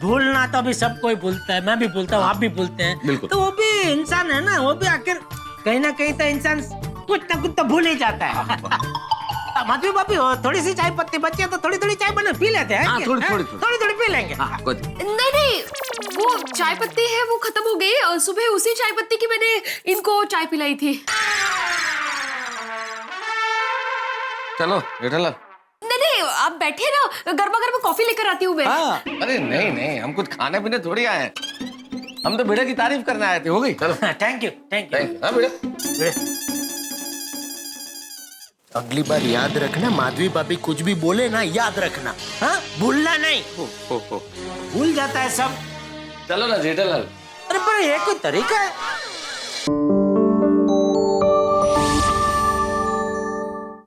भूलना तो अभी सब कोई भूलता है, मैं भी भूलता हूँ, आप भी भूलते हैं, तो वो भी इंसान है ना, वो भी आखिर कहीं ना कहीं तो इंसान कुछ ना कुछ तो भूल ही जाता है। माधवी भाभी थोड़ी सी चाय पत्ती बची है तो थोड़ी थोड़ी चाय बना पी लेते हैं। हाँ, थोड़ी हाँ? थोड़ी थोड़ी थोड़ी पी लेंगे। नहीं नहीं, वो चाय पत्ती है वो खत्म हो गई। सुबह उसी चाय पत्ती की मैंने इनको चाय पिलाई थी। चलो जेठालाल। नहीं नहीं, आप बैठे ना, गर्मा गर्म कॉफी लेकर आती हूँ मैं। हाँ, अरे नहीं नहीं, हम कुछ खाने पीने थोड़ी आए हैं, हम तो बेटे की तारीफ करने आए थे। हो गई? चलो। Thank you thank you. हाँ बेटा। अगली बार याद रखना, माधवी भाभी कुछ भी बोले ना याद रखना, हाँ भूलना नहीं। भूल जाता है सब। चलो ना जेठालाल। अरे पर ये कोई तरीका है?